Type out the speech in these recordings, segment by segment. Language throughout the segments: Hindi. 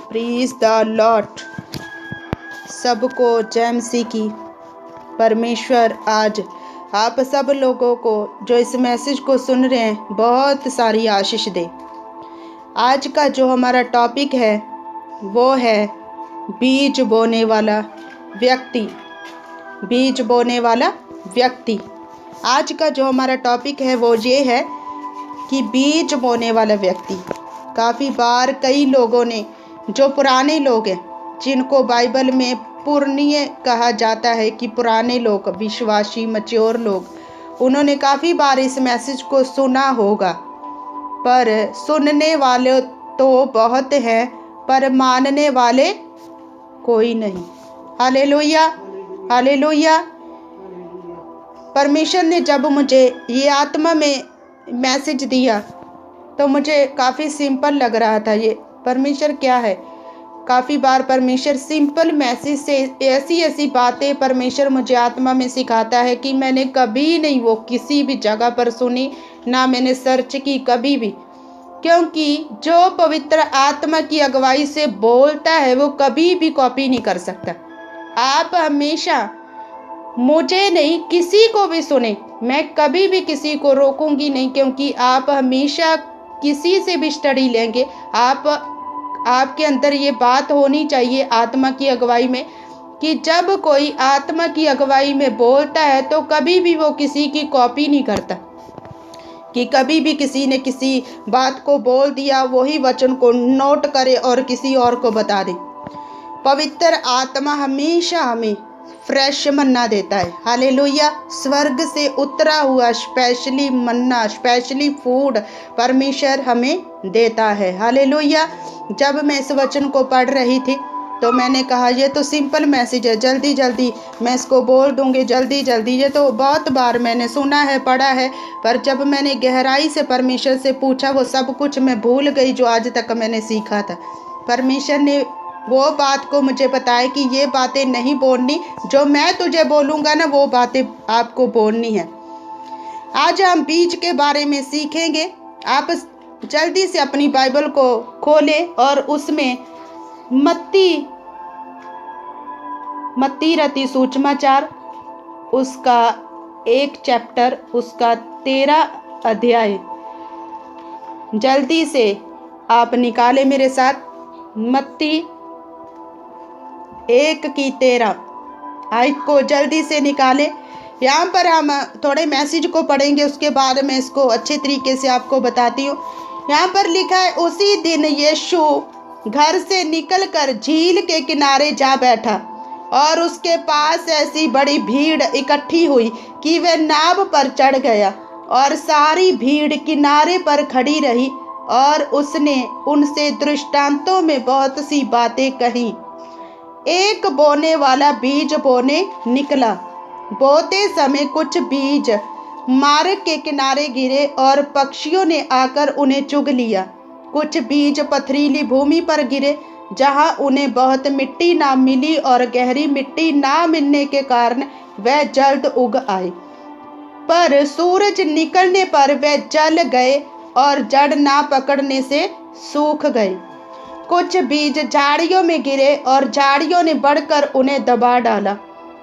प्रीज द लॉर्ड। सबको जय मसीह की। परमेश्वर आज आप सब लोगों को जो इस मैसेज को सुन रहे हैं बहुत सारी आशीष दे। आज का जो हमारा टॉपिक है वो है बीज बोने वाला व्यक्ति। बीज बोने वाला व्यक्ति। आज का जो हमारा टॉपिक है वो ये है कि बीज बोने वाला व्यक्ति। काफ़ी बार कई लोगों ने, जो पुराने लोग हैं, जिनको बाइबल में पुराने कहा जाता है कि पुराने लोग, विश्वासी मैच्योर लोग, उन्होंने काफ़ी बार इस मैसेज को सुना होगा, पर सुनने वाले तो बहुत हैं पर मानने वाले कोई नहीं। Hallelujah, hallelujah. परमेश्वर ने जब मुझे ये आत्मा में मैसेज दिया तो मुझे काफ़ी सिंपल लग रहा था। ये परमेश्वर क्या है। काफ़ी बार परमेश्वर सिंपल मैसेज से ऐसी ऐसी बातें परमेश्वर मुझे आत्मा में सिखाता है कि मैंने कभी नहीं वो किसी भी जगह पर सुनी, ना मैंने सर्च की कभी भी। क्योंकि जो पवित्र आत्मा की अगुवाई से बोलता है वो कभी भी कॉपी नहीं कर सकता। आप हमेशा मुझे नहीं, किसी को भी सुने, मैं कभी भी किसी को रोकूंगी नहीं, क्योंकि आप हमेशा किसी से भी स्टडी लेंगे, आपके अंदर ये बात होनी चाहिए आत्मा की अगुवाई में कि जब कोई आत्मा की अगुवाई में बोलता है तो कभी भी वो किसी की कॉपी नहीं करता, कि कभी भी किसी ने किसी बात को बोल दिया वही वचन को नोट करे और किसी और को बता दे। पवित्र आत्मा हमेशा हमें फ्रेश मन्ना देता है। हालेलुया। स्वर्ग से उतरा हुआ स्पेशली मन्ना, स्पेशली फूड परमेश्वर हमें देता है। हालेलुया। जब मैं इस वचन को पढ़ रही थी तो मैंने कहा ये तो सिंपल मैसेज है, जल्दी जल्दी मैं इसको बोल दूंगी, जल्दी जल्दी। ये तो बहुत बार मैंने सुना है, पढ़ा है, पर जब मैंने गहराई से परमेश्वर से पूछा वो सब कुछ मैं भूल गई जो आज तक मैंने सीखा था। परमेश्वर ने वो बात को मुझे बताया कि ये बातें नहीं बोलनी, जो मैं तुझे बोलूँगा ना वो बातें आपको बोलनी है। आज हम बीज के बारे में सीखेंगे। आप जल्दी से अपनी बाइबल को खोलें और उसमें मत्ती रति सुसमाचार उसका 1 चैप्टर, उसका 13 अध्याय जल्दी से आप निकालें मेरे साथ। मत्ती 1:13 आयत को जल्दी से निकालें। यहाँ पर हम थोड़े मैसेज को पढ़ेंगे, उसके बाद में इसको अच्छे तरीके से आपको बताती हूँ। यहाँ पर लिखा है, उसी दिन यीशु घर से निकलकर झील के किनारे जा बैठा और उसके पास ऐसी बड़ी भीड़ इकट्ठी हुई कि वह नाव पर चढ़ गया और सारी भीड़ किनारे पर खड़ी रही और उसने उनसे दृष्टांतों में बहुत सी बातें कही। एक बोने वाला बीज बोने निकला। बोते समय कुछ बीज मार्ग के किनारे गिरे और पक्षियों ने आकर उन्हें चुग लिया। कुछ बीज पथरीली भूमि पर गिरे जहां उन्हें बहुत मिट्टी ना मिली और गहरी मिट्टी ना मिलने के कारण वह जल्द उग आए, पर सूरज निकलने पर वह जल गए और जड़ ना पकड़ने से सूख गए। कुछ बीज झाड़ियों में गिरे और झाड़ियों ने बढ़कर उन्हें दबा डाला,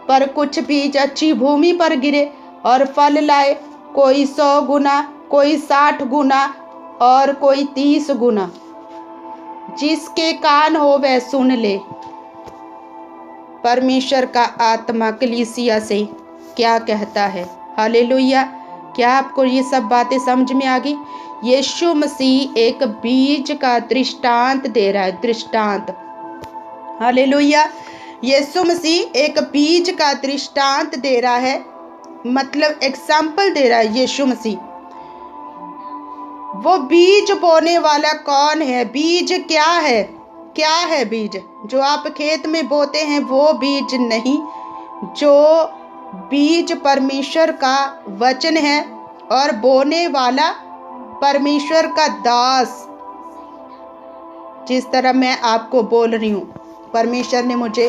पर कुछ बीज अच्छी भूमि पर गिरे और फल लाए, कोई 100 गुना, कोई 60 गुना और कोई 30 गुना। जिसके कान हो वह सुन ले। परमेश्वर का आत्मा कलीसिया से क्या कहता है। हालेलुया। क्या आपको ये सब बातें समझ में आ गई? यीशु मसीह एक बीज का दृष्टांत दे रहा है, दृष्टांत। हालेलुया। यीशु मसीह एक बीज का दृष्टांत दे रहा है, मतलब एग्जाम्पल दे रहा है यीशु मसीह। वो बीज बोने वाला कौन है? बीज क्या है? क्या है बीज? जो आप खेत में बोते हैं वो बीज नहीं। जो बीज परमेश्वर का वचन है और बोने वाला परमेश्वर का दास। जिस तरह मैं आपको बोल रही हूँ, परमेश्वर ने मुझे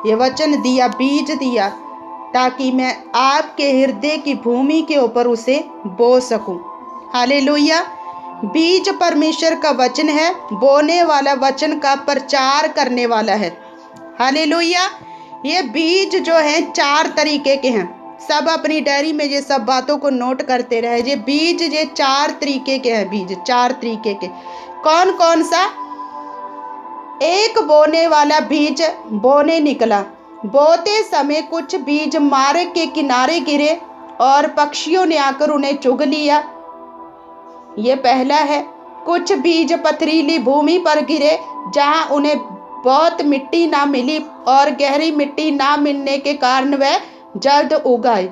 ये वचन दिया, बीज दिया, ताकि मैं आपके हृदय की भूमि के ऊपर उसे बो सकूं। हालेलुया। बीज परमेश्वर का वचन है, बोने वाला वचन का प्रचार करने वाला है। हालेलुया। ये बीज जो है 4 तरीके के हैं। सब अपनी डायरी में ये सब बातों को नोट करते रहे। ये बीज ये 4 तरीके के हैं। बीज 4 तरीके के कौन कौन सा? एक बोने वाला बीज बोने निकला। बोते समय कुछ बीज मार्ग के किनारे गिरे और पक्षियों ने आकर उन्हें चुग लिया। ये पहला है। कुछ बीज पथरीली भूमि पर गिरे जहां उन्हें बहुत मिट्टी ना मिली और गहरी मिट्टी ना मिलने के कारण वे जल्द उगाए,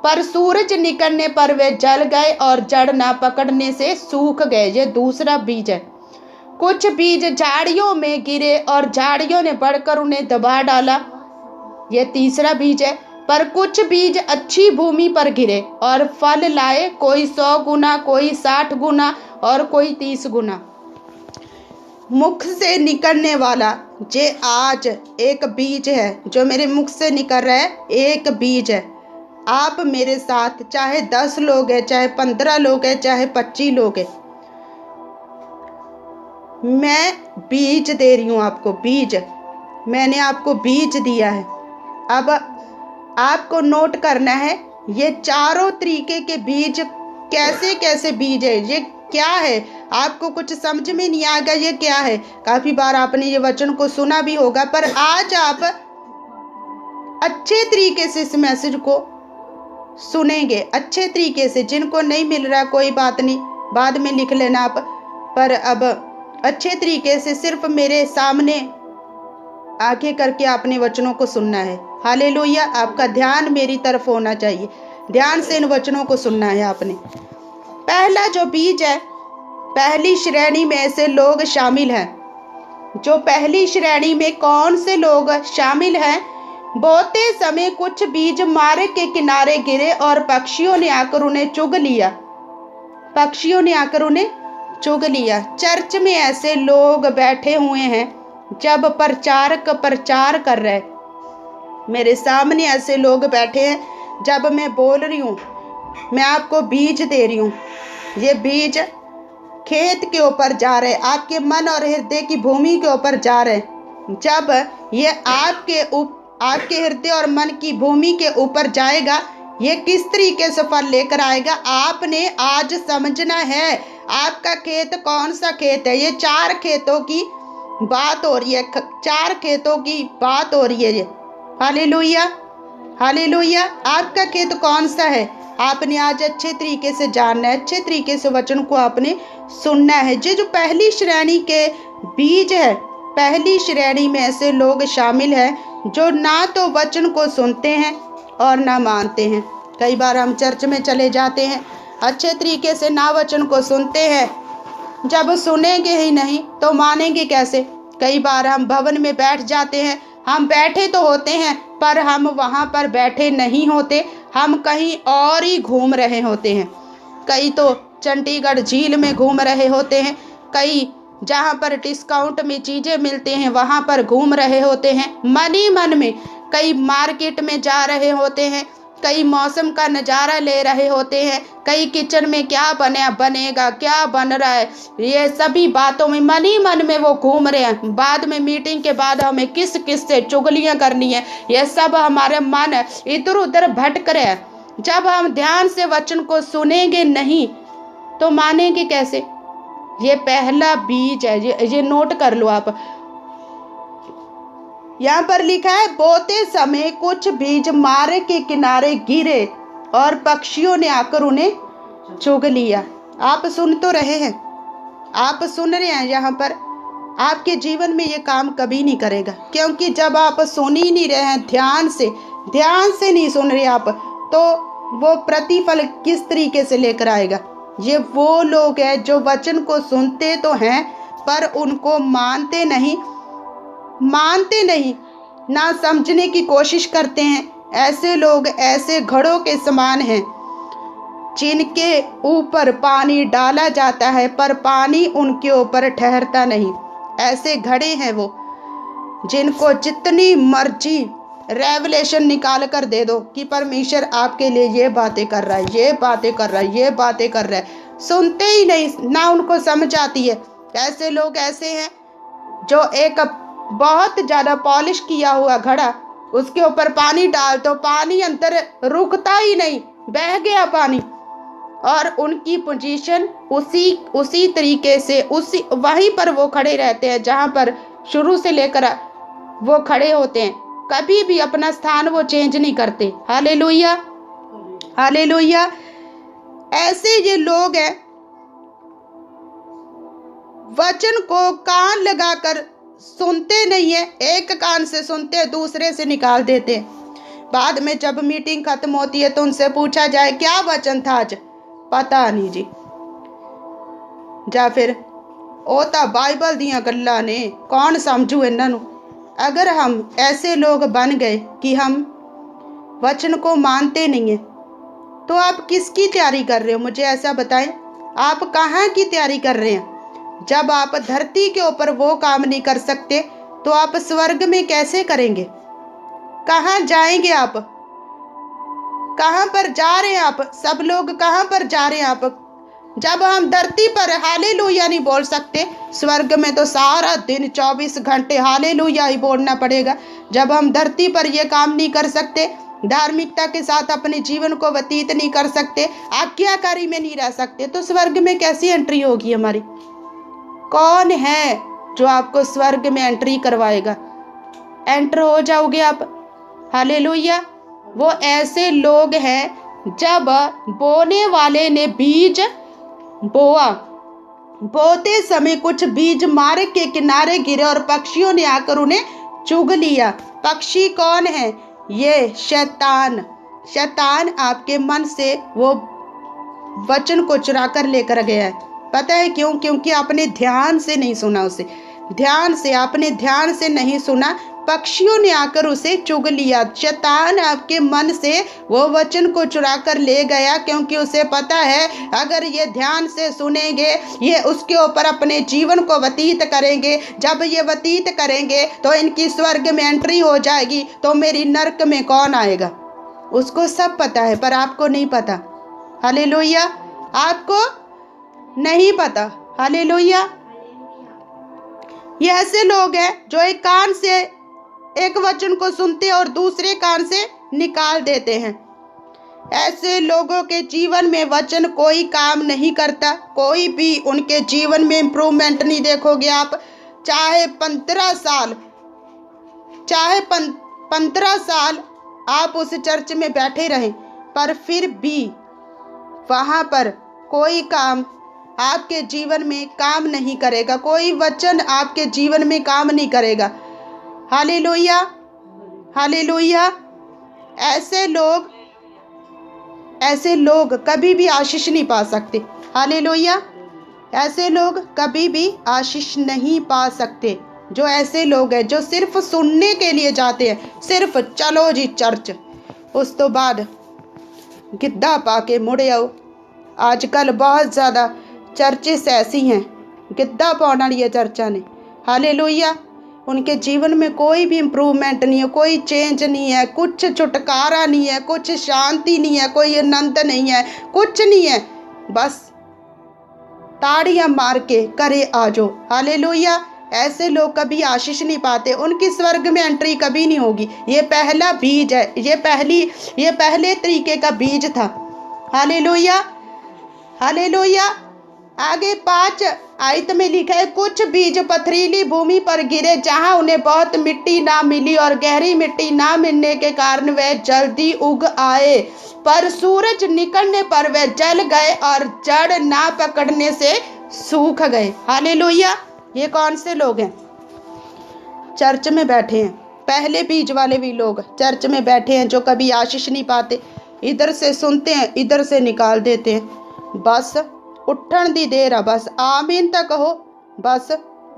पर सूरज निकलने पर वे जल गए और जड़ ना पकड़ने से सूख गए। ये दूसरा बीज है। कुछ बीज झाड़ियों में गिरे और झाड़ियों ने बढ़कर उन्हें दबा डाला। ये तीसरा बीज है। पर कुछ बीज अच्छी भूमि पर गिरे और फल लाए, कोई 100 गुना, कोई 60 गुना और कोई 30 गुना। मुख से निकलने वाला जे आज एक बीज है, जो मेरे मुख से निकल रहा है, एक बीज है। आप मेरे साथ चाहे 10 लोग हैं, चाहे 15 लोग हैं, चाहे 25 लोग हैं, मैं बीज दे रही हूँ आपको। बीज मैंने आपको बीज दिया है। अब आपको नोट करना है ये चारों तरीके के बीज कैसे कैसे बीज है, ये क्या है। आपको कुछ समझ में नहीं आएगा ये क्या है। काफी बार आपने ये वचन को सुना भी होगा, पर आज आप अच्छे तरीके से इस मैसेज को सुनेंगे, अच्छे तरीके से। जिनको नहीं मिल रहा कोई बात नहीं, बाद में लिख लेना आप, पर अब अच्छे तरीके से सिर्फ मेरे सामने आंखें करके आपने वचनों को सुनना है। हालेलुया। आपका ध्यान मेरी तरफ होना चाहिए, ध्यान से इन वचनों को सुनना है आपने। पहला जो बीज है, पहली श्रेणी में ऐसे लोग शामिल हैं। जो पहली श्रेणी में कौन से लोग शामिल हैं? बोते समय कुछ बीज मार्ग के किनारे गिरे और पक्षियों ने आकर उन्हें चुग लिया। पक्षियों ने आकर उन्हें चुग लिया। चर्च में ऐसे लोग बैठे हुए हैं जब प्रचारक प्रचार कर रहे, मेरे सामने ऐसे लोग बैठे हैं जब मैं बोल रही हूँ, मैं आपको बीज दे रही हूँ। ये बीज खेत के ऊपर जा रहे, आपके मन और हृदय की भूमि के ऊपर जा रहे। जब ये आपके हृदय और मन की भूमि के ऊपर जाएगा, ये किस तरीके से फल लेकर आएगा आपने आज समझना है। आपका खेत कौन सा खेत है? ये 4 खेतों की बात हो रही है, 4 खेतों की बात हो रही है ये। Hallelujah, hallelujah. आपका खेत कौन सा है? आपने आज अच्छे तरीके से जानना है, अच्छे तरीके से वचन को आपने सुनना है। जो पहली श्रेणी के बीज है, पहली श्रेणी में ऐसे लोग शामिल हैं जो ना तो वचन को सुनते हैं और ना मानते हैं। कई बार हम चर्च में चले जाते हैं, अच्छे तरीके से ना वचन को सुनते हैं, जब सुनेंगे ही नहीं तो मानेंगे कैसे। कई बार हम भवन में बैठ जाते हैं, हम बैठे तो होते हैं पर हम वहाँ पर बैठे नहीं होते, हम कहीं और ही घूम रहे होते हैं। कई तो चंडीगढ़ झील में घूम रहे होते हैं, कई जहाँ पर डिस्काउंट में चीज़ें मिलते हैं वहाँ पर घूम रहे होते हैं मन ही मन में। कई मार्केट में जा रहे होते हैं, कई मौसम का नज़ारा ले रहे होते हैं, कई किचन में क्या बनेगा, क्या बन रहा है, ये सभी बातों में मन ही मन में वो घूम रहे हैं। बाद में मीटिंग के बाद हमें किस किस से चुगलियाँ करनी है, ये सब हमारे मन इधर उधर भटक रहे हैं। जब हम ध्यान से वचन को सुनेंगे नहीं तो मानेंगे कैसे। ये पहला बीज है, ये नोट कर लो आप। यहाँ पर लिखा है, बोते समय कुछ बीज मार्ग के किनारे गिरे और पक्षियों ने आकर उन्हें चुग लिया। आप सुन तो रहे हैं, आप सुन रहे हैं। यहाँ पर आपके जीवन में ये काम कभी नहीं करेगा, क्योंकि जब आप सुन ही नहीं रहे हैं, ध्यान से नहीं सुन रहे आप, तो वो प्रतिफल किस तरीके से लेकर आएगा। ये वो लोग हैं जो वचन को सुनते तो हैं पर उनको मानते नहीं, ना समझने की कोशिश करते हैं। ऐसे लोग ऐसे घड़ों के समान हैं जिनके ऊपर पानी डाला जाता है पर पानी उनके ऊपर ठहरता नहीं। ऐसे घड़े हैं वो जिनको जितनी मर्जी रेवलेशन निकाल कर दे दो कि परमेश्वर आपके लिए ये बातें कर रहा है, ये बातें कर रहा है, ये बातें कर रहा है, सुनते ही नहीं, ना उनको समझ आती है। ऐसे लोग ऐसे हैं जो एक बहुत ज़्यादा पॉलिश किया हुआ घड़ा, उसके ऊपर पानी डाल तो पानी अंदर रुकता ही नहीं, बह गया पानी। और उनकी पोजीशन उसी तरीके से वहीं पर वो खड़े रहते हैं जहाँ पर शुरू से लेकर वो खड़े होते हैं। कभी भी अपना स्थान वो चेंज नहीं करते। Hallelujah, hallelujah. ऐसे ये लोग हैं, वचन को कान लगाकर सुनते नहीं है, एक कान से सुनते हैं, दूसरे से निकाल देते हैं। बाद में जब मीटिंग खत्म होती है तो उनसे पूछा जाए क्या वचन था आज, पता नहीं जी। या फिर ਉਹ ਤਾਂ बाइबल ਦੀਆਂ ਗੱਲਾਂ ने, कौन समझू इन्हों। अगर हम ऐसे लोग बन गए कि हम वचन को मानते नहीं हैं, तो आप किसकी तैयारी कर रहे हो? मुझे ऐसा बताएं, आप कहाँ की तैयारी कर रहे हैं? जब आप धरती के ऊपर वो काम नहीं कर सकते तो आप स्वर्ग में कैसे करेंगे? कहाँ जाएंगे आप? कहाँ पर जा रहे हैं आप? सब लोग कहाँ पर जा रहे हैं आप? जब हम धरती पर हालेलुया नहीं बोल सकते, स्वर्ग में तो सारा दिन 24 घंटे हालेलुया ही बोलना पड़ेगा। जब हम धरती पर ये काम नहीं कर सकते, धार्मिकता के साथ अपने जीवन को व्यतीत नहीं कर सकते, आज्ञाकारी में नहीं रह सकते, तो स्वर्ग में कैसी एंट्री होगी हमारी? कौन है जो आपको स्वर्ग में एंट्री करवाएगा? एंटर हो जाओगे आप। हालेलुया। वो ऐसे लोग हैं, जब बोने वाले ने बीज बोआ, बोते समय कुछ बीज मार्ग के किनारे गिरे और पक्षियों ने आकर उन्हें चुग लिया। पक्षी कौन है? ये शैतान। शैतान आपके मन से वो वचन को चुरा कर लेकर गया है। पता है क्यों? क्योंकि आपने ध्यान से नहीं सुना उसे, आपने ध्यान से नहीं सुना, पक्षियों ने आकर उसे चुग लिया। शैतान आपके मन से वो वचन को चुरा कर ले गया, क्योंकि उसे पता है अगर ये ध्यान से सुनेंगे, ये उसके ऊपर अपने जीवन को व्यतीत करेंगे, जब ये व्यतीत करेंगे तो इनकी स्वर्ग में एंट्री हो जाएगी, तो मेरी नरक में कौन आएगा? उसको सब पता है, पर आपको नहीं पता। हालेलुया। आपको नहीं पता। हालेलुया। ये ऐसे लोग हैं जो एक कान से एक वचन को सुनते और दूसरे कान से निकाल देते हैं। ऐसे लोगों के जीवन में वचन कोई काम नहीं करता, कोई भी उनके जीवन में इम्प्रूवमेंट नहीं देखोगे आप। चाहे 15 साल आप उस चर्च में बैठे रहें, पर फिर भी वहाँ पर कोई काम आपके जीवन में काम नहीं करेगा, कोई वचन आपके जीवन में काम नहीं करेगा। Hallelujah, hallelujah. ऐसे लोग कभी भी आशीष नहीं पा सकते। हालेलुया। ऐसे लोग कभी भी आशीष नहीं पा सकते। जो ऐसे लोग हैं जो सिर्फ सुनने के लिए जाते हैं, सिर्फ चलो जी चर्च, उस तो बाद गिद्धा पा के मुड़े आओ। आजकल बहुत ज़्यादा चर्चेस ऐसी हैं, गिद्धा पाने वाली चर्चा ने। हालेलुया। उनके जीवन में कोई भी इम्प्रूवमेंट नहीं है, कोई चेंज नहीं है, कुछ छुटकारा नहीं है, कुछ शांति नहीं है, कोई आनंद नहीं है, कुछ नहीं है, बस ताड़ियां मार के करे आजो। हालेलुया। ऐसे लोग कभी आशीष नहीं पाते, उनकी स्वर्ग में एंट्री कभी नहीं होगी। ये पहला बीज है, ये पहले तरीके का बीज था। Hallelujah, hallelujah. आगे 5 आयत में लिखा है, कुछ बीज पथरीली भूमि पर गिरे, जहां उन्हें बहुत मिट्टी ना मिली और गहरी मिट्टी ना मिलने के कारण वे जल्दी उग आए, पर सूरज निकलने पर वे जल गए और जड़ ना पकड़ने से सूख गए। हालेलुया। ये कौन से लोग हैं? चर्च में बैठे हैं, पहले बीज वाले भी लोग चर्च में बैठे हैं जो कभी आशीष नहीं पाते, इधर से सुनते हैं, इधर से निकाल देते हैं। बस उठन दी देर है, बस आमीन तक कहो, बस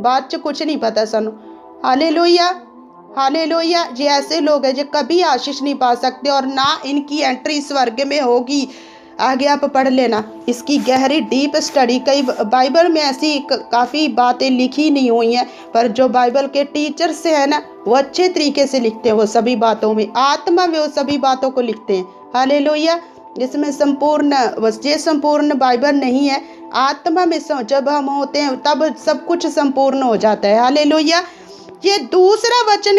बाद च कुछ नहीं पता सानू। Hallelujah, hallelujah. ये ऐसे लोग हैं जो कभी आशीष नहीं पा सकते और ना इनकी एंट्री स्वर्ग में होगी। आगे आप पढ़ लेना इसकी गहरी डीप स्टडी। कई बाइबल में ऐसी काफ़ी बातें लिखी नहीं हुई हैं, पर जो बाइबल के टीचर्स से है ना, वो अच्छे तरीके से लिखते हैं, वो सभी बातों में आत्मा में वो सभी बातों को लिखते हैं। हालेलुया। इसमें संपूर्ण, ये संपूर्ण बाइबल नहीं है। आत्मा में जब हम होते हैं तब सब कुछ संपूर्ण हो जाता है। हालेलुया। ये दूसरा वचन,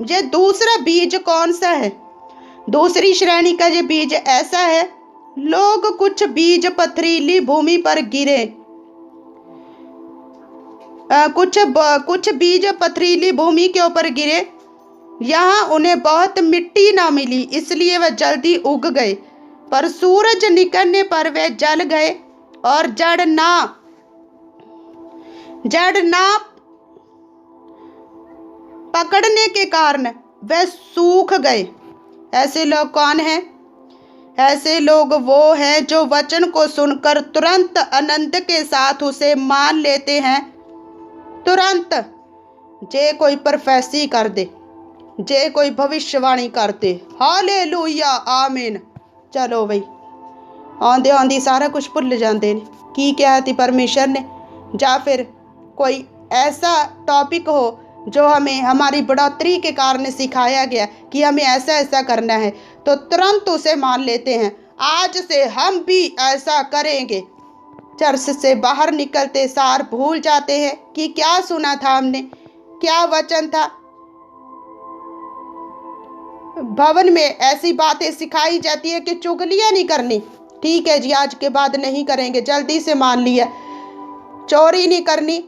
ये दूसरा बीज कौन सा है? दूसरी श्रेणी का ये बीज ऐसा है, लोग कुछ बीज पथरीली भूमि पर गिरे, कुछ बीज पथरीली भूमि के ऊपर गिरे, यहाँ उन्हें बहुत मिट्टी ना मिली, इसलिए वह जल्दी उग गए, पर सूरज निकलने पर वे जल गए और जड़ ना पकड़ने के कारण वे सूख गए। ऐसे लोग कौन हैं? ऐसे लोग वो हैं जो वचन को सुनकर तुरंत आनंद के साथ उसे मान लेते हैं। तुरंत, जे कोई प्रोफेसी कर दे, जे कोई भविष्यवाणी कर दे, हालेलुया, आमीन। चलो भाई, आंदे आंदी सारा कुछ भुल जाते ने की क्या थी परमेश्वर ने, या फिर कोई ऐसा टॉपिक हो जो हमें हमारी बढ़ोतरी के कारण सिखाया गया कि हमें ऐसा ऐसा करना है, तो तुरंत उसे मान लेते हैं, आज से हम भी ऐसा करेंगे। चर्च से बाहर निकलते सार भूल जाते हैं कि क्या सुना था हमने, क्या वचन था। भवन में ऐसी बातें सिखाई जाती है कि चुगलियां नहीं करनी, ठीक है जी, आज के बाद नहीं करेंगे, जल्दी से मान लिया। चोरी नहीं करनी,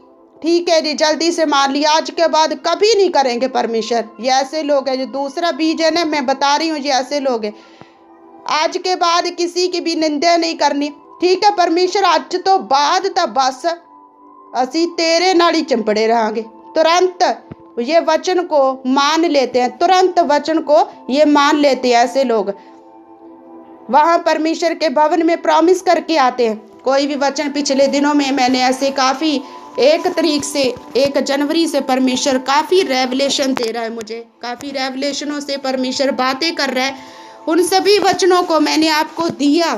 ठीक है जी, जल्दी से मान लिया, आज के बाद कभी नहीं करेंगे परमेश्वर। ये ऐसे लोग हैं जो दूसरा बीज है ना, मैं बता रही हूँ, ये ऐसे लोग हैं। आज के बाद किसी की भी निंदा नहीं करनी, ठीक है परमेश्वर, आज तो बाद तब बस असी तेरे नाल ही चिंपड़े रहेंगे। तुरंत ये वचन को मान लेते हैं, तुरंत वचन को ये मान लेते हैं ऐसे लोग। वहाँ परमेश्वर के भवन में प्रॉमिस करके आते हैं। कोई भी वचन पिछले दिनों में मैंने ऐसे काफ़ी 1 तारीख से 1 जनवरी से परमेश्वर काफ़ी रेवलेशन दे रहा है मुझे, काफ़ी रेवलेशनों से परमेश्वर बातें कर रहा है। उन सभी वचनों को मैंने आपको दिया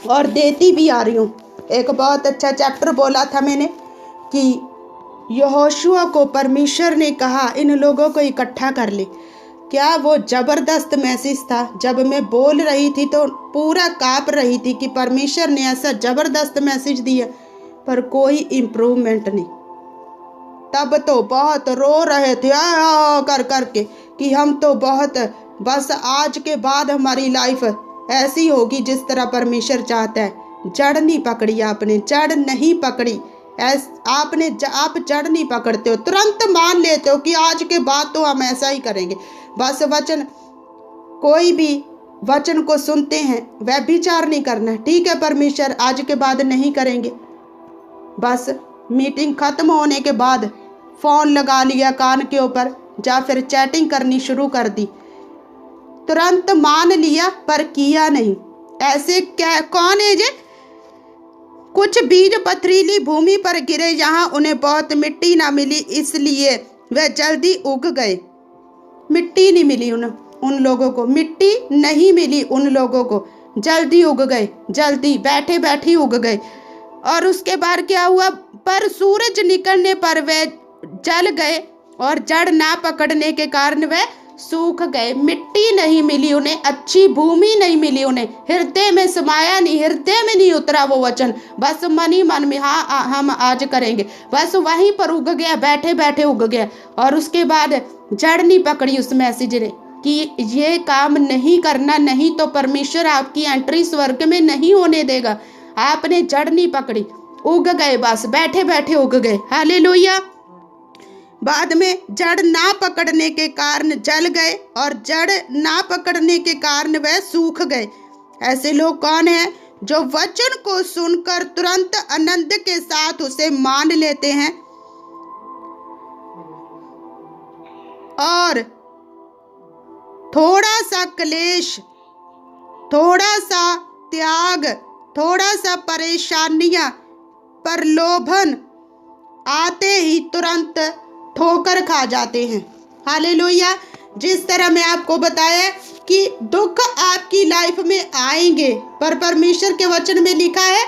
और देती भी आ रही हूँ। एक बहुत अच्छा चैप्टर बोला था मैंने कि यहोशुआ को परमेश्वर ने कहा इन लोगों को इकट्ठा कर ले। क्या वो ज़बरदस्त मैसेज था। जब मैं बोल रही थी तो पूरा काँप रही थी कि परमेश्वर ने ऐसा ज़बरदस्त मैसेज दिया, पर कोई इम्प्रूवमेंट नहीं। तब तो बहुत रो रहे थे कर करके कि हम तो बहुत, बस आज के बाद हमारी लाइफ ऐसी होगी जिस तरह परमेश्वर चाहता है। जड़ नहीं पकड़ी आपने, जड़ नहीं पकड़ी। आप जड़ नहीं पकड़ते हो, तुरंत मान लेते हो कि आज के बाद तो हम ऐसा ही करेंगे। बस वचन, कोई भी वचन को सुनते हैं व्यभिचार नहीं करना, ठीक है परमेश्वर, आज के बाद नहीं करेंगे। बस मीटिंग खत्म होने के बाद फ़ोन लगा लिया कान के ऊपर, या फिर चैटिंग करनी शुरू कर दी, तुरंत मान लिया पर किया नहीं। ऐसे क्या कौन है जे? कुछ बीज पथरीली भूमि पर गिरे, यहाँ उन्हें बहुत मिट्टी ना मिली, इसलिए वे जल्दी उग गए। मिट्टी नहीं मिली उन लोगों को, मिट्टी नहीं मिली उन लोगों को, जल्दी उग गए, जल्दी बैठे बैठे उग गए। और उसके बाद क्या हुआ? पर सूरज निकलने पर वे जल गए और जड़ ना पकड़ने के कारण वे सूख गए। मिट्टी नहीं मिली उन्हें, अच्छी भूमि नहीं मिली उन्हें, हृदय में समाया नहीं, हृदय में नहीं उतरा वो वचन। बस मन ही मन में हाँ हम आज करेंगे, बस वहीं पर उग गया, बैठे बैठे उग गया। और उसके बाद जड़ नहीं पकड़ी उस मैसेज ने कि ये काम नहीं करना, नहीं तो परमेश्वर आपकी एंट्री स्वर्ग में नहीं होने देगा। आपने जड़ नहीं पकड़ी, उग गए, बस बैठे बैठे उग गए। हालेलुया। बाद में जड़ ना पकड़ने के कारण जल गए और जड़ ना पकड़ने के कारण वह सूख गए। ऐसे लोग कौन हैं? जो वचन को सुनकर तुरंत आनंद के साथ उसे मान लेते हैं और थोड़ा सा क्लेश, थोड़ा सा त्याग, थोड़ा सा परेशानियां, प्रलोभन आते ही तुरंत ठोकर खा जाते हैं। हालेलुया। जिस तरह मैं आपको बताया कि दुख आपकी लाइफ में आएंगे, पर परमेश्वर के वचन में लिखा है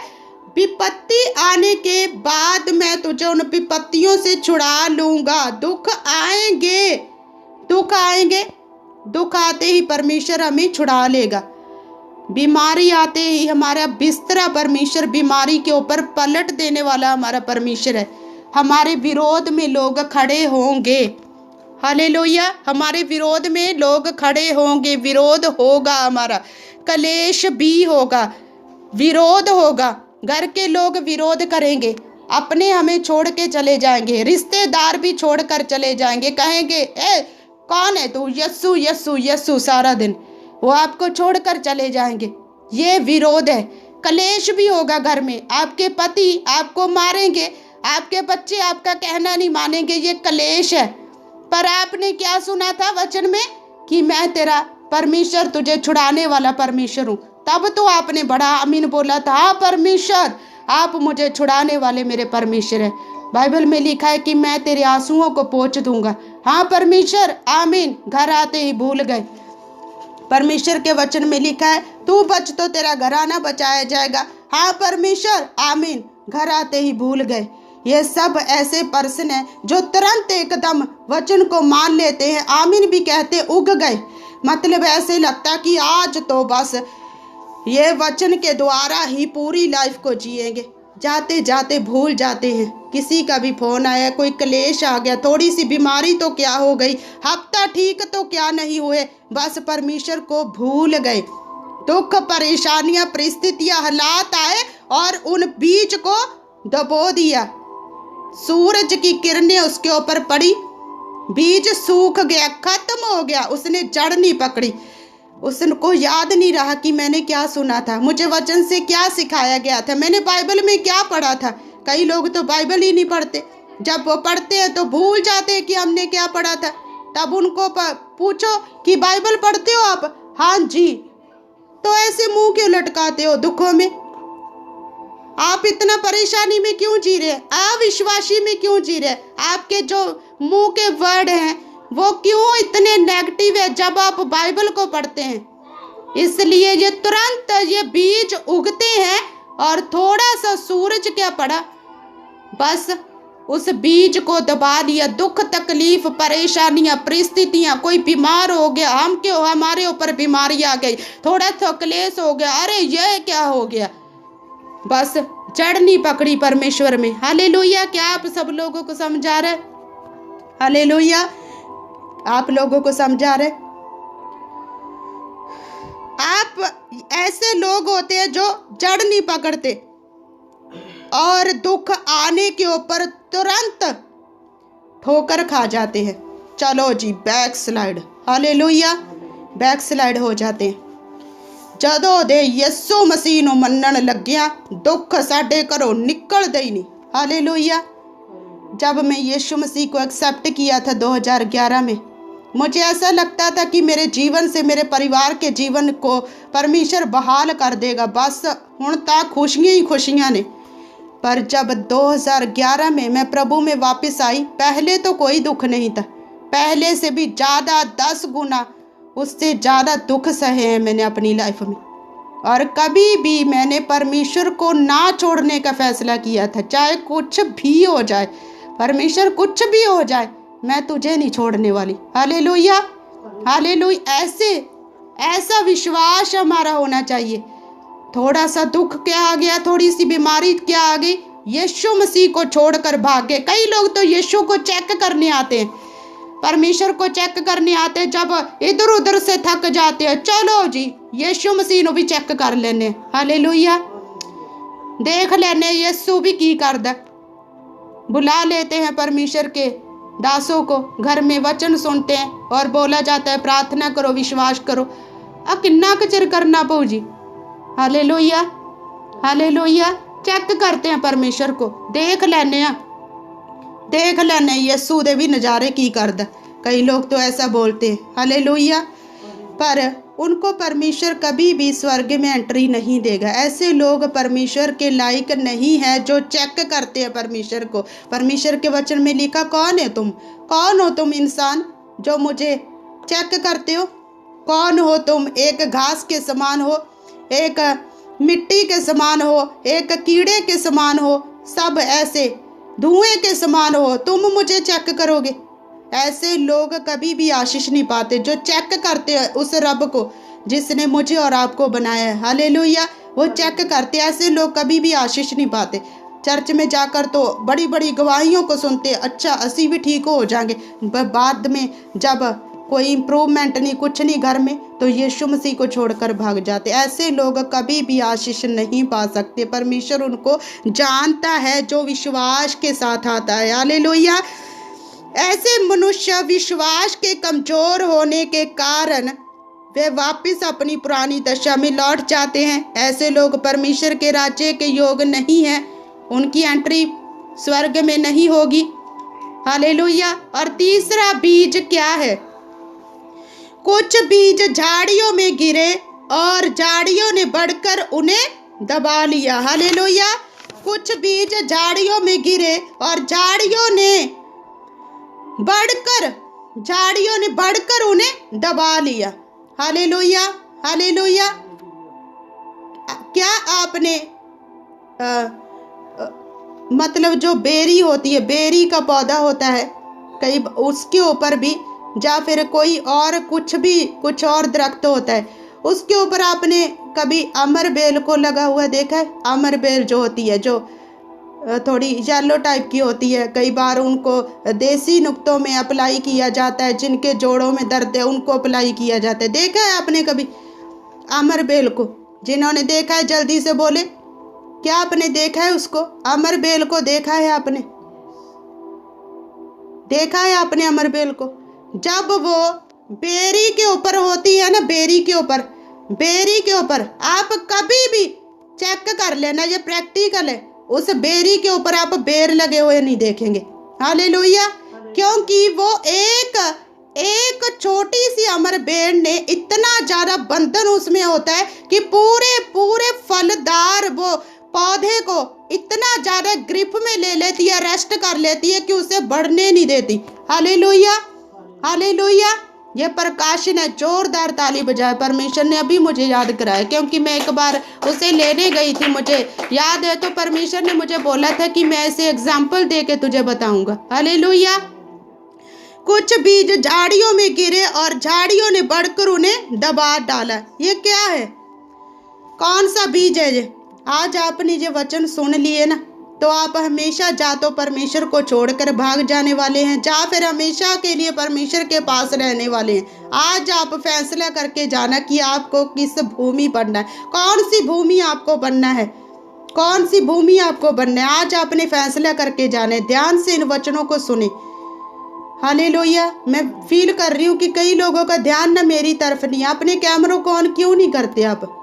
विपत्ति आने के बाद मैं तुझे उन विपत्तियों से छुड़ा लूंगा। दुख आएंगे, दुख आएंगे, दुख आते ही परमेश्वर हमें छुड़ा लेगा। बीमारी आते ही हमारा बिस्तरा परमेश्वर बीमारी के ऊपर पलट देने वाला हमारा परमेश्वर है। हमारे विरोध में लोग खड़े होंगे, हालेलुया, हमारे विरोध में लोग खड़े होंगे, विरोध होगा, हमारा कलेश भी होगा, विरोध होगा, घर के लोग विरोध करेंगे, अपने हमें छोड़ के चले जाएंगे, रिश्तेदार भी छोड़कर चले जाएंगे, कहेंगे ए कौन है तू, यस्सु यस्सु यस्सु सारा दिन, वो आपको छोड़कर चले जाएंगे। ये विरोध है, कलेश भी होगा घर में, आपके पति आपको मारेंगे, आपके बच्चे आपका कहना नहीं मानेंगे, ये कलेश है। पर आपने क्या सुना था वचन में कि मैं तेरा परमेश्वर, तुझे छुड़ाने वाला परमेश्वर हूँ, तब तो आपने बड़ा आमीन बोला था, हाँ परमेश्वर आप मुझे छुड़ाने वाले मेरे परमेश्वर है। बाइबल में लिखा है कि मैं तेरे आंसुओं को पोंछ दूंगा, हाँ परमेश्वर आमीन। घर आते ही भूल गए। परमेश्वर के वचन में लिखा है तू बच तो तेरा घराना बचाया जाएगा, हाँ परमेश्वर आमीन। घर आते ही भूल गए। ये सब ऐसे पर्सन हैं जो तुरंत एकदम वचन को मान लेते हैं, आमीन भी कहते उग गए। मतलब ऐसे लगता कि आज तो बस ये वचन के द्वारा ही पूरी लाइफ को जिएंगे, जाते जाते भूल जाते हैं। किसी का भी फोन आया, कोई क्लेश आ गया, थोड़ी सी बीमारी तो क्या हो गई, हफ्ता ठीक तो क्या नहीं हुए, बस परमेश्वर को भूल गए। दुख परेशानियां परिस्थितियां हालात आए और उन बीज को दबो दिया। सूरज की किरणें उसके ऊपर पड़ी, बीज सूख गया, खत्म हो गया, उसने जड़ नहीं पकड़ी। उसको याद नहीं रहा कि मैंने क्या सुना था, मुझे वचन से क्या सिखाया गया था, मैंने बाइबल में क्या पढ़ा था। कई लोग तो बाइबल ही नहीं पढ़ते, जब वो पढ़ते हैं तो भूल जाते हैं कि हमने क्या पढ़ा था। तब उनको पूछो कि बाइबल पढ़ते हो आप, हाँ जी, तो ऐसे मुंह क्यों लटकाते हो दुखों में? आप इतना परेशानी में क्यों जी रहे, अविश्वासी में क्यों जी रहे? आपके जो मुंह के वर्ड हैं वो क्यों इतने नेगेटिव है जब आप बाइबल को पढ़ते हैं? इसलिए ये तुरंत ये बीज उगते हैं और थोड़ा सा सूरज क्या पड़ा, बस उस बीज को दबा लिया। दुख तकलीफ परेशानियां परिस्थितियां, कोई बीमार हो गया, हम क्यों, हमारे ऊपर बीमारी आ गई, थोड़ा सा क्लेश हो गया, अरे यह क्या हो गया, बस जड़ नहीं पकड़ी परमेश्वर में। हालेलुया। क्या आप सब लोगों को समझा रहे? हालेलुया, आप लोगों को समझा रहे? आप ऐसे लोग होते हैं जो जड़ नहीं पकड़ते और दुख आने के ऊपर तुरंत ठोकर खा जाते हैं। चलो जी, back slide, hallelujah, back slide हो जाते हैं। ਜਦੋਂ ਦੇ ਯਿਸੂ ਮਸੀਹ ਨੂੰ ਮੰਨਣ ਲੱਗਿਆ दुख साढ़े घरों निकलते ही नहीं। हालेलुया। जब मैं यीशु मसीह को एक्सेप्ट किया था 2011 में, मुझे ऐसा लगता था कि मेरे जीवन से मेरे परिवार के जीवन को परमेश्वर बहाल कर देगा, बस हुण तां खुशियां ही खुशियां ने। पर जब 2011 में मैं प्रभु में वापस आई, पहले तो कोई दुख नहीं था, पहले से भी ज़्यादा 10 गुना उससे ज़्यादा दुख सहे हैं मैंने अपनी लाइफ में। और कभी भी मैंने परमेश्वर को ना छोड़ने का फैसला किया था, चाहे कुछ भी हो जाए, परमेश्वर कुछ भी हो जाए, मैं तुझे नहीं छोड़ने वाली। Hallelujah, hallelujah. ऐसा विश्वास हमारा होना चाहिए। थोड़ा सा दुख क्या आ गया, थोड़ी सी बीमारी क्या आ गई, यीशु मसीह को छोड़कर भाग गए। कई लोग तो यीशु को चेक करने आते हैं, परमेश्वर को चेक करने आते हैं, जब इधर उधर से थक जाते हैं, चलो जी यीशु मसीह को भी चेक कर लेने। हालेलुया, देख लेने यीशु भी की करदा। बुला लेते हैं परमेश्वर के दासों को, घर में वचन सुनते हैं और बोला जाता है प्रार्थना करो, विश्वास करो। किन्ना कचर करना पऊ जी। Hallelujah, hallelujah. चेक करते हैं परमेश्वर को, देख लेने यीशु दे भी नज़ारे की करदा। कई लोग तो ऐसा बोलते हैं, हालेलुया, पर उनको परमेश्वर कभी भी स्वर्ग में एंट्री नहीं देगा। ऐसे लोग परमेश्वर के लायक नहीं है जो चेक करते हैं परमेश्वर को। परमेश्वर के वचन में लिखा, कौन हो तुम इंसान जो मुझे चेक करते हो? कौन हो तुम? एक घास के समान हो, एक मिट्टी के समान हो, एक कीड़े के समान हो, सब ऐसे धुएं के समान हो, तुम मुझे चेक करोगे? ऐसे लोग कभी भी आशीष नहीं पाते। जो चेक करते हैं उस रब को जिसने मुझे और आपको बनाया है, हालेलुया, वो चेक करते, ऐसे लोग कभी भी आशीष नहीं पाते। चर्च में जाकर तो बड़ी बड़ी गवाहियों को सुनते, अच्छा असी भी ठीक हो जाएंगे, बाद में जब कोई इम्प्रूवमेंट नहीं, कुछ नहीं घर में, तो यीशु मसीह को छोड़कर भाग जाते। ऐसे लोग कभी भी आशीष नहीं पा सकते। परमेश्वर उनको जानता है जो विश्वास के साथ आता है, हालेलुया। ऐसे मनुष्य विश्वास के कमजोर होने के कारण वे वापस अपनी पुरानी दशा में लौट जाते हैं। ऐसे लोग परमेश्वर के राज्य के योग नहीं हैं, उनकी एंट्री स्वर्ग में नहीं होगी, हालेलुया। और तीसरा बीज क्या है? कुछ बीज झाड़ियों में गिरे और झाड़ियों ने बढ़कर उन्हें दबा लिया, हालेलुया। कुछ बीज झाड़ियों में गिरे और झाड़ियों ने बढ़कर उन्हें दबा लिया, हालेलुया, हालेलुया। क्या आपने मतलब जो बेरी होती है, बेरी का पौधा होता है कई, उसके ऊपर भी, या फिर कोई और कुछ और दरख्त होता है, उसके ऊपर आपने कभी अमर बेल को लगा हुआ देखा है? अमर बेल जो होती है, जो थोड़ी येलो टाइप की होती है, कई बार उनको देसी नुक्तों में अप्लाई किया जाता है, जिनके जोड़ों में दर्द है उनको अप्लाई किया जाता है। देखा है आपने कभी अमर बेल को? जिन्होंने देखा है जल्दी से बोले, क्या आपने देखा है उसको? अमर बेल को देखा है आपने? देखा है आपने अमर बेल को? जब वो बेरी के ऊपर होती है ना, बेरी के ऊपर आप कभी भी चेक कर लेना, ये प्रैक्टिकल है, उस बेरी के ऊपर आप बेर लगे हुए नहीं देखेंगे, हालेलुया। क्योंकि वो एक छोटी सी अमर बेर ने इतना ज्यादा बंधन उसमें होता है कि पूरे फलदार वो पौधे को इतना ज्यादा ग्रिप में ले लेती है, रेस्ट कर लेती है कि उसे बढ़ने नहीं देती, हालेलुया, हालेलुया। ये प्रकाशन है। जोरदार ताली बजाए। परमेश्वर ने अभी मुझे याद कराया, क्योंकि मैं एक बार उसे लेने गई थी, मुझे याद है, तो परमेश्वर ने मुझे बोला था कि मैं इसे एग्जाम्पल दे के तुझे बताऊंगा, हालेलुया। कुछ बीज झाड़ियों में गिरे और झाड़ियों ने बढ़कर उन्हें दबा डाला। ये क्या है? कौन सा बीज है ये? आज आपने ये वचन सुन लिए ना, तो आप हमेशा जा तो परमेश्वर को छोड़कर भाग जाने वाले हैं, या फिर हमेशा के लिए परमेश्वर के पास रहने वाले हैं। आज आप फैसला करके जाना कि आपको किस भूमि बनना है, कौन सी भूमि आपको बनना है, कौन सी भूमि आपको बनना है। आज आपने फैसला करके जाना है। ध्यान से इन वचनों को सुने, हालेलुया। मैं फील कर रही हूँ कि कई लोगों का ध्यान ना मेरी तरफ नहीं है। अपने कैमरों को ऑन क्यों नहीं करते आप?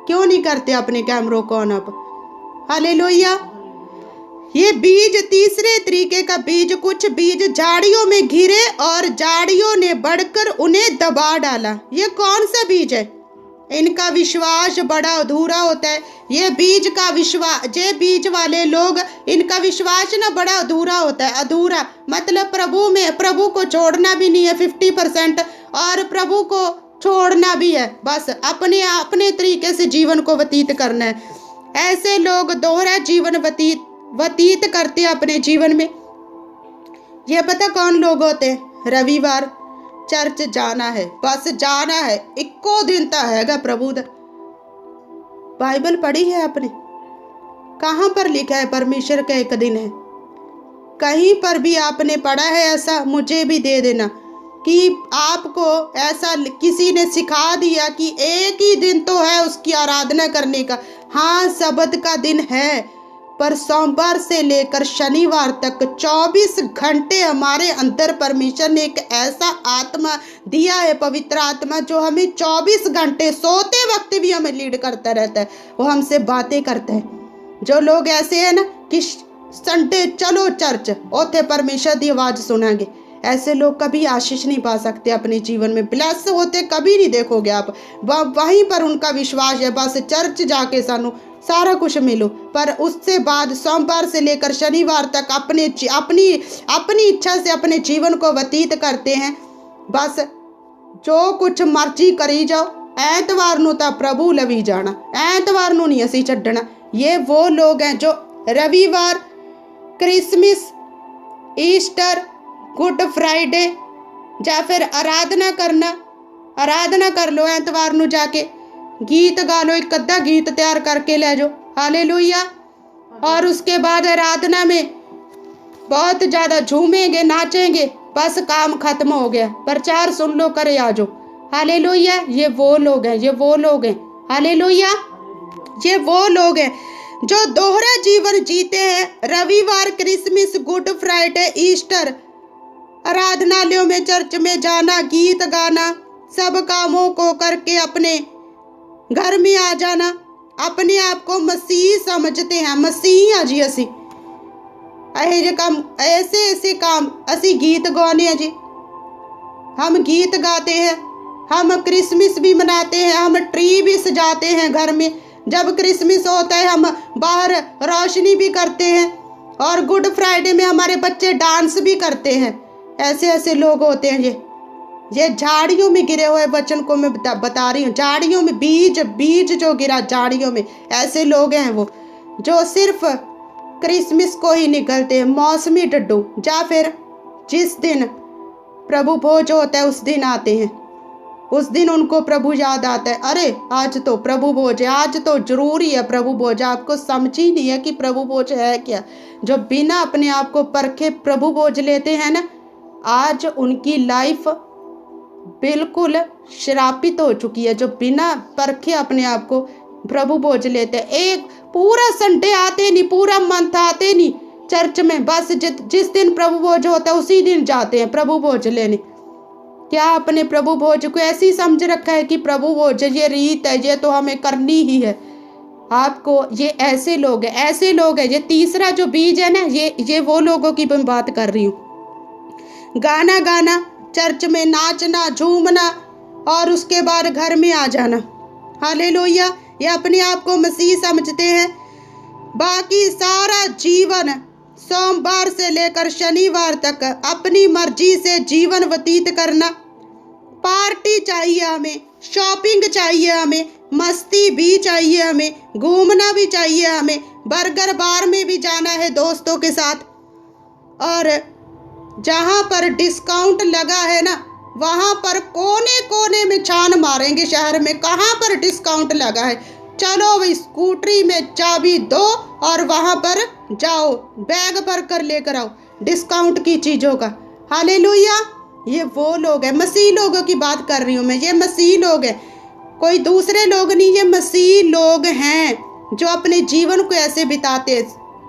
क्यों नहीं करते अपने कैमरों को ऑन आप? हालेलुया। ये बीज, तीसरे तरीके का बीज, कुछ बीज झाड़ियों में गिरे और झाड़ियों ने बढ़कर उन्हें दबा डाला। ये कौन सा बीज है? इनका विश्वास बड़ा अधूरा होता है। ये बीज वाले लोग, इनका विश्वास ना बड़ा अधूरा होता है। अधूरा मतलब प्रभु को छोड़ना भी नहीं है 50%, और प्रभु को छोड़ना भी है, बस अपने तरीके से जीवन को व्यतीत करना है। ऐसे लोग दोहरा जीवन व्यतीत करते हैं अपने जीवन में। ये पता कौन लोग होते हैं? रविवार चर्च जाना है, बस जाना है, इक्को दिन तो हैगा प्रभु दा। बाइबल पढ़ी है आपने? कहाँ पर लिखा है परमेश्वर का एक दिन है? कहीं पर भी आपने पढ़ा है ऐसा? मुझे भी दे देना कि आपको ऐसा किसी ने सिखा दिया कि एक ही दिन तो है उसकी आराधना करने का। हाँ, सबत का दिन है, पर सोमवार से लेकर शनिवार तक 24 घंटे हमारे अंदर परमेश्वर ने एक ऐसा आत्मा दिया है, पवित्र आत्मा, जो हमें 24 घंटे सोते वक्त भी हमें लीड करता रहता है। वो हमसे बातें करता है। जो लोग ऐसे हैं ना कि संडे चलो चर्च, ओथे परमेश्वर की आवाज़ सुनांगे, ऐसे लोग कभी आशीष नहीं पा सकते अपने जीवन में। ब्लेस होते कभी नहीं देखोगे आप। वहीं पर उनका विश्वास है, बस चर्च जाके सानू सारा कुछ मिलो, पर उससे बाद सोमवार से लेकर शनिवार तक अपनी इच्छा से अपने जीवन को व्यतीत करते हैं। बस जो कुछ मर्जी करी जाओ, ऐतवार नू तो प्रभु लवी जाना, ऐतवार नू नहीं असी छड्डना। ये वो लोग हैं जो रविवार, क्रिसमस, ईस्टर, गुड फ्राइडे या फिर आराधना कर लो। एतवार नू जाके गीत गा लो, एक अद्धा गीत तैयार करके ले जाओ। हालेलुया। और उसके बाद आराधना में बहुत ज़्यादा झूमेंगे, नाचेंगे, बस काम खत्म हो गया। प्रचार सुन लो, करे आ जाओ। हालेलुया। ये वो लोग हैं। हालेलुया। ये वो लोग हैं जो दोहरा जीवन जीते हैं। रविवार, क्रिसमस, गुड फ्राइडे, ईस्टर, आराधनालयों में, चर्च में जाना, गीत गाना, सब कामों को करके अपने घर में आ जाना, अपने आप को मसीह समझते हैं। मसीह आ जी असी ऐसे काम असी गीत गाने हैं जी। हम गीत गाते हैं, हम क्रिसमस भी मनाते हैं, हम ट्री भी सजाते हैं घर में। जब क्रिसमस होता है हम बाहर रोशनी भी करते हैं, और गुड फ्राइडे में हमारे बच्चे डांस भी करते हैं। ऐसे लोग होते हैं ये झाड़ियों में गिरे हुए वचन को मैं बता रही हूँ। झाड़ियों में बीज जो गिरा झाड़ियों में, ऐसे लोग हैं वो जो सिर्फ क्रिसमस को ही निकलते हैं, मौसमी डड्डू, या फिर जिस दिन प्रभु भोज होता है उस दिन आते हैं। उस दिन उनको प्रभु याद आता है, अरे आज तो प्रभु भोज है, आज तो जरूरी है प्रभु भोज। आपको समझ ही नहीं है कि प्रभु भोज है क्या। जो बिना अपने आप को परखे प्रभु भोज लेते हैं ना, आज उनकी लाइफ बिल्कुल श्रापित हो चुकी है। जो बिना परखे अपने आप को प्रभु भोज लेते हैं, एक पूरा संडे आते नहीं, पूरा मंथ आते नहीं चर्च में, बस जिस दिन प्रभु भोज होता है उसी दिन जाते हैं प्रभु भोज लेने। क्या आपने प्रभु भोज को ऐसी समझ रखा है कि प्रभु भोज ये रीत है, ये तो हमें करनी ही है। आपको ये ऐसे लोग हैं। ये तीसरा जो बीज है ना, ये वो लोगों की मैं बात कर रही हूँ। गाना गाना, चर्च में नाचना, झूमना, और उसके बाद घर में आ जाना। हालेलुया। ये अपने आप को मसीह समझते हैं। बाकी सारा जीवन सोमवार से लेकर शनिवार तक अपनी मर्जी से जीवन व्यतीत करना। पार्टी चाहिए हमें, शॉपिंग चाहिए हमें, मस्ती भी चाहिए हमें, घूमना भी चाहिए हमें, बर्गर बार में भी जाना है दोस्तों के साथ। और जहाँ पर डिस्काउंट लगा है ना, वहाँ पर कोने कोने में छान मारेंगे शहर में, कहाँ पर डिस्काउंट लगा है। चलो भाई, स्कूटरी में चाबी दो और वहाँ पर जाओ, बैग भर कर लेकर आओ डिस्काउंट की चीज़ों का। हालेलुया। ये वो लोग हैं, मसीह लोगों की बात कर रही हूँ मैं। ये मसीह लोग हैं, कोई दूसरे लोग नहीं, ये मसीह लोग हैं जो अपने जीवन को ऐसे बिताते।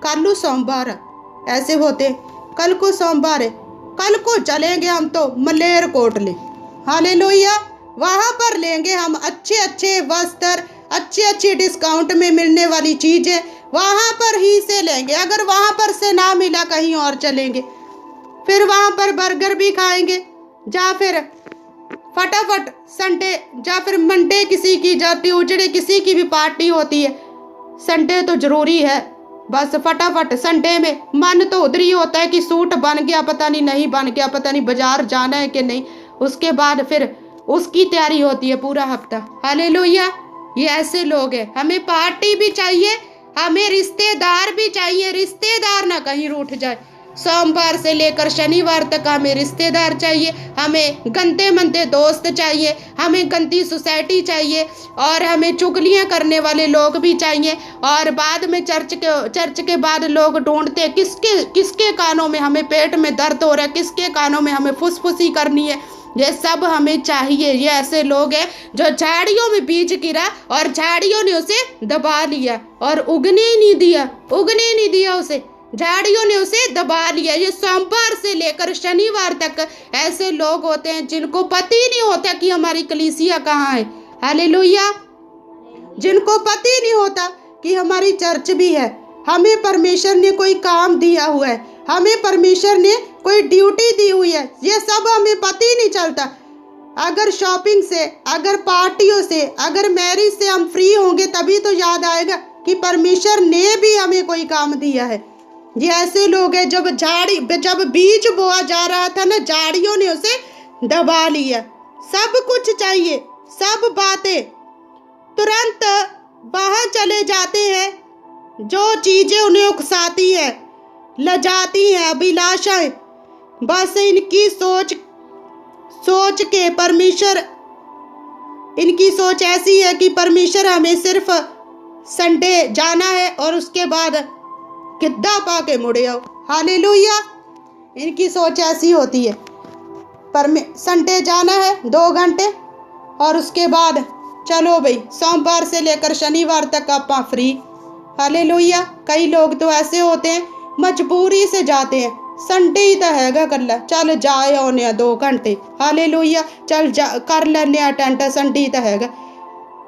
कल सोमवार ऐसे होते, कल को सोमवार है, कल को चलेंगे हम तो मलेरकोटले। हालेलुया। वहाँ पर लेंगे हम अच्छे वस्त्र, अच्छी डिस्काउंट में मिलने वाली चीज़ें, वहाँ पर ही से लेंगे। अगर वहाँ पर से ना मिला, कहीं और चलेंगे, फिर वहाँ पर बर्गर भी खाएंगे, या फिर फटाफट संडे या फिर मंडे किसी की, या ट्यूजडे किसी की भी पार्टी होती है। संडे तो जरूरी है, बस फटाफट संडे में मन तो उधर ही होता है कि सूट बन गया पता नहीं बन गया, पता नहीं बाजार जाना है कि नहीं। उसके बाद फिर उसकी तैयारी होती है पूरा हफ्ता। हालेलुया। ये ऐसे लोग हैं। हमें पार्टी भी चाहिए, हमें रिश्तेदार भी चाहिए, रिश्तेदार ना कहीं रूठ जाए। सोमवार से लेकर शनिवार तक हमें रिश्तेदार चाहिए, हमें गंदे मंदे दोस्त चाहिए, हमें गंदी सोसाइटी चाहिए, और हमें चुगलियां करने वाले लोग भी चाहिए। और बाद में चर्च के बाद लोग ढूंढते किसके कानों में हमें पेट में दर्द हो रहा है, किसके कानों में हमें फुसफुसी करनी है। ये सब हमें चाहिए। ये ऐसे लोग हैं जो झाड़ियों में बीज गिरा और झाड़ियों ने उसे दबा लिया और उगने ही नहीं दिया उसे, झाड़ियों ने उसे दबा लिया। ये सोमवार से लेकर शनिवार तक ऐसे लोग होते हैं जिनको पता ही नहीं होता कि हमारी कलीसिया कहाँ है। हालेलुया। जिनको पता ही नहीं होता कि हमारी चर्च भी है, हमें परमेश्वर ने कोई काम दिया हुआ है, हमें परमेश्वर ने कोई ड्यूटी दी हुई है, ये सब हमें पता ही नहीं चलता। अगर शॉपिंग से, अगर पार्टियों से, अगर मैरिज से हम फ्री होंगे तभी तो याद आएगा कि परमेश्वर ने भी हमें कोई काम दिया है। ये ऐसे लोग हैं जब बीज बोआ जा रहा था ना, झाड़ियों ने उसे दबा लिया। सब कुछ चाहिए, सब बातें तुरंत वहां चले जाते हैं जो चीजें उन्हें उकसाती है, लजाती हैं, अभिलाषाएं, बस इनकी सोच के परमेश्वर, इनकी सोच ऐसी है कि परमेश्वर हमें सिर्फ संडे जाना है और उसके बाद गिद्दा पा के मुड़े आओ। हालेलुया। इनकी सोच ऐसी होती है, संडे जाना है 2 घंटे और उसके बाद चलो भाई सोमवार से लेकर शनिवार तक आप फ्री। हालेलुया। कई लोग तो ऐसे होते हैं मजबूरी से जाते हैं, संडे ही तो हैगा कल्ला, चल जाए आने 2 घंटे। हालेलुया। चल जा कर लेने अटेंड, संडे ही तो हैगा।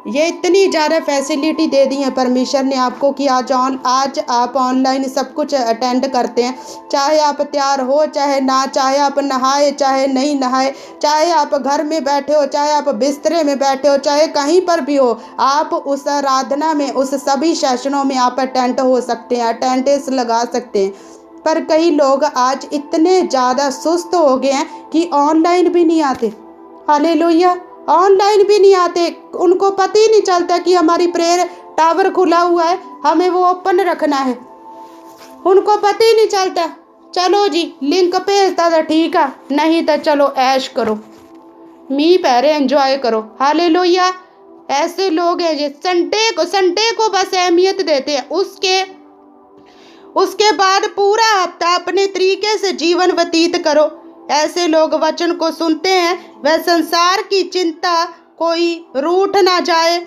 ये इतनी ज़्यादा फैसिलिटी दे दी है परमेश्वर ने आपको कि आज आप ऑनलाइन सब कुछ अटेंड करते हैं। चाहे आप तैयार हो चाहे ना, चाहे आप नहाए चाहे नहीं नहाए, चाहे आप घर में बैठे हो चाहे आप बिस्तरे में बैठे हो, चाहे कहीं पर भी हो, आप उस आराधना में, उस सभी सेशनों में आप अटेंड हो सकते हैं, अटेंडेंस लगा सकते हैं। पर कई लोग आज इतने ज़्यादा सुस्त हो गए हैं कि ऑनलाइन भी नहीं आते। हालेलुया। ऑनलाइन भी नहीं आते, उनको पता ही नहीं चलता कि हमारी प्रेयर टावर खुला हुआ है, हमें वो ओपन रखना है, उनको पता ही नहीं चलता। चलो जी लिंक भेजता था ठीक है, नहीं तो चलो ऐश करो, मी पैरे एंजॉय करो। हालेलुया। ऐसे लोग हैं जो संडे को बस अहमियत देते हैं, उसके बाद पूरा हफ्ता अपने तरीके से जीवन व्यतीत करो। ऐसे लोग वचन को सुनते हैं, वह संसार की चिंता कोई रूठ ना जाए,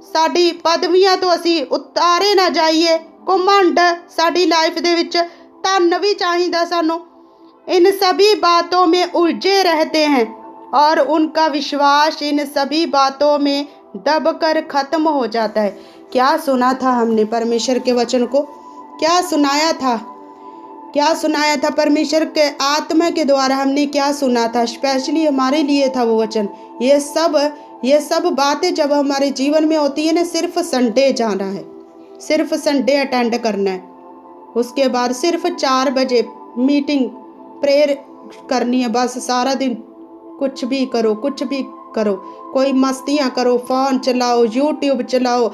साड़ी पदवियां तो असी उतारे ना जाइए, घुमंड साड़ी लाइफ दे विच धन भी चाहिदा सानू। इन सभी बातों में उलझे रहते हैं और उनका विश्वास इन सभी बातों में दबकर खत्म हो जाता है। क्या सुना था हमने परमेश्वर के वचन को? क्या सुनाया था परमेश्वर के आत्मा के द्वारा? हमने क्या सुना था? स्पेशली हमारे लिए था वो वचन। ये सब बातें जब हमारे जीवन में होती है ना, सिर्फ संडे जाना है, सिर्फ संडे अटेंड करना है, उसके बाद सिर्फ 4 बजे मीटिंग प्रेयर करनी है, बस सारा दिन कुछ भी करो, कोई मस्तियाँ करो, फ़ोन चलाओ, यूट्यूब चलाओ,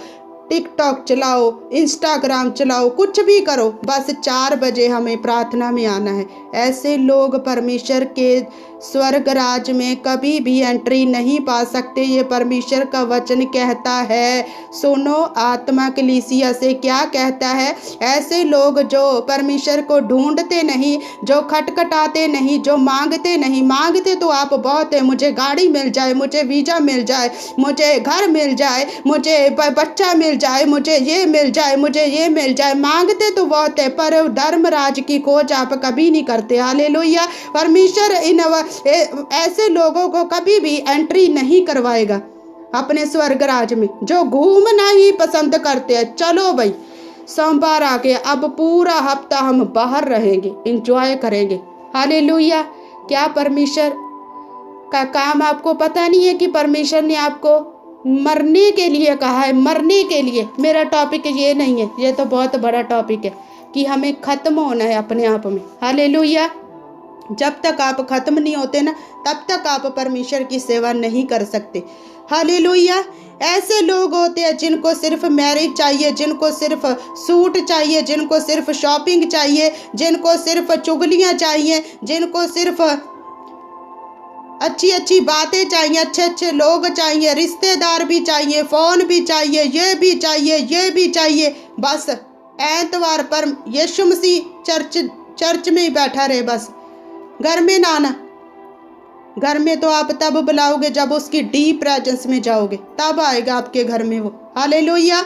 टिकटॉक चलाओ, इंस्टाग्राम चलाओ, कुछ भी करो, बस 4 बजे हमें प्रार्थना में आना है। ऐसे लोग परमेश्वर के स्वर्ग राज में कभी भी एंट्री नहीं पा सकते। ये परमेश्वर का वचन कहता है। सुनो आत्मा कलीसिया से क्या कहता है। ऐसे लोग जो परमेश्वर को ढूंढते नहीं, जो खटखटाते नहीं, जो मांगते नहीं, मांगते तो आप बहुत है, मुझे गाड़ी मिल जाए, मुझे वीज़ा मिल जाए, मुझे घर मिल जाए, मुझे बच्चा मिल जाए, मुझे ये मिल जाए, मुझे ये मिल जाए, मांगते तो बहुत है, पर धर्मराज की खोज आप कभी नहीं करते। हालेलुया। परमेश्वर इन ऐसे लोगों को कभी भी एंट्री नहीं करवाएगा अपने स्वर्ग राज में, जो घूमना ही पसंद करते हैं। चलो भाई सोमवार आ गया, अब पूरा हफ्ता हम बाहर रहेंगे, इंजॉय करेंगे। हालेलुया। क्या परमेश्वर का काम आपको पता नहीं है कि परमेश्वर ने आपको मरने के लिए कहा है? मरने के लिए। मेरा टॉपिक ये नहीं है, ये तो बहुत बड़ा टॉपिक है कि हमें ख़त्म होना है अपने आप में। हालेलुया। जब तक आप ख़त्म नहीं होते ना, तब तक आप परमेश्वर की सेवा नहीं कर सकते। हालेलुया। ऐसे लोग होते हैं जिनको सिर्फ मैरिज चाहिए, जिनको सिर्फ सूट चाहिए, जिनको सिर्फ शॉपिंग चाहिए, जिनको सिर्फ चुगलियाँ चाहिए, जिनको सिर्फ अच्छी अच्छी बातें चाहिए, अच्छे अच्छे लोग चाहिए, रिश्तेदार भी चाहिए, फ़ोन भी चाहिए, ये भी चाहिए, ये भी चाहिए। बस एतवार पर यीशु मसीह चर्च में ही बैठा रहे, बस घर में ना आना। घर में तो आप तब बुलाओगे जब उसकी डीप प्रेजेंस में जाओगे, तब आएगा आपके घर में वो। हालेलुया।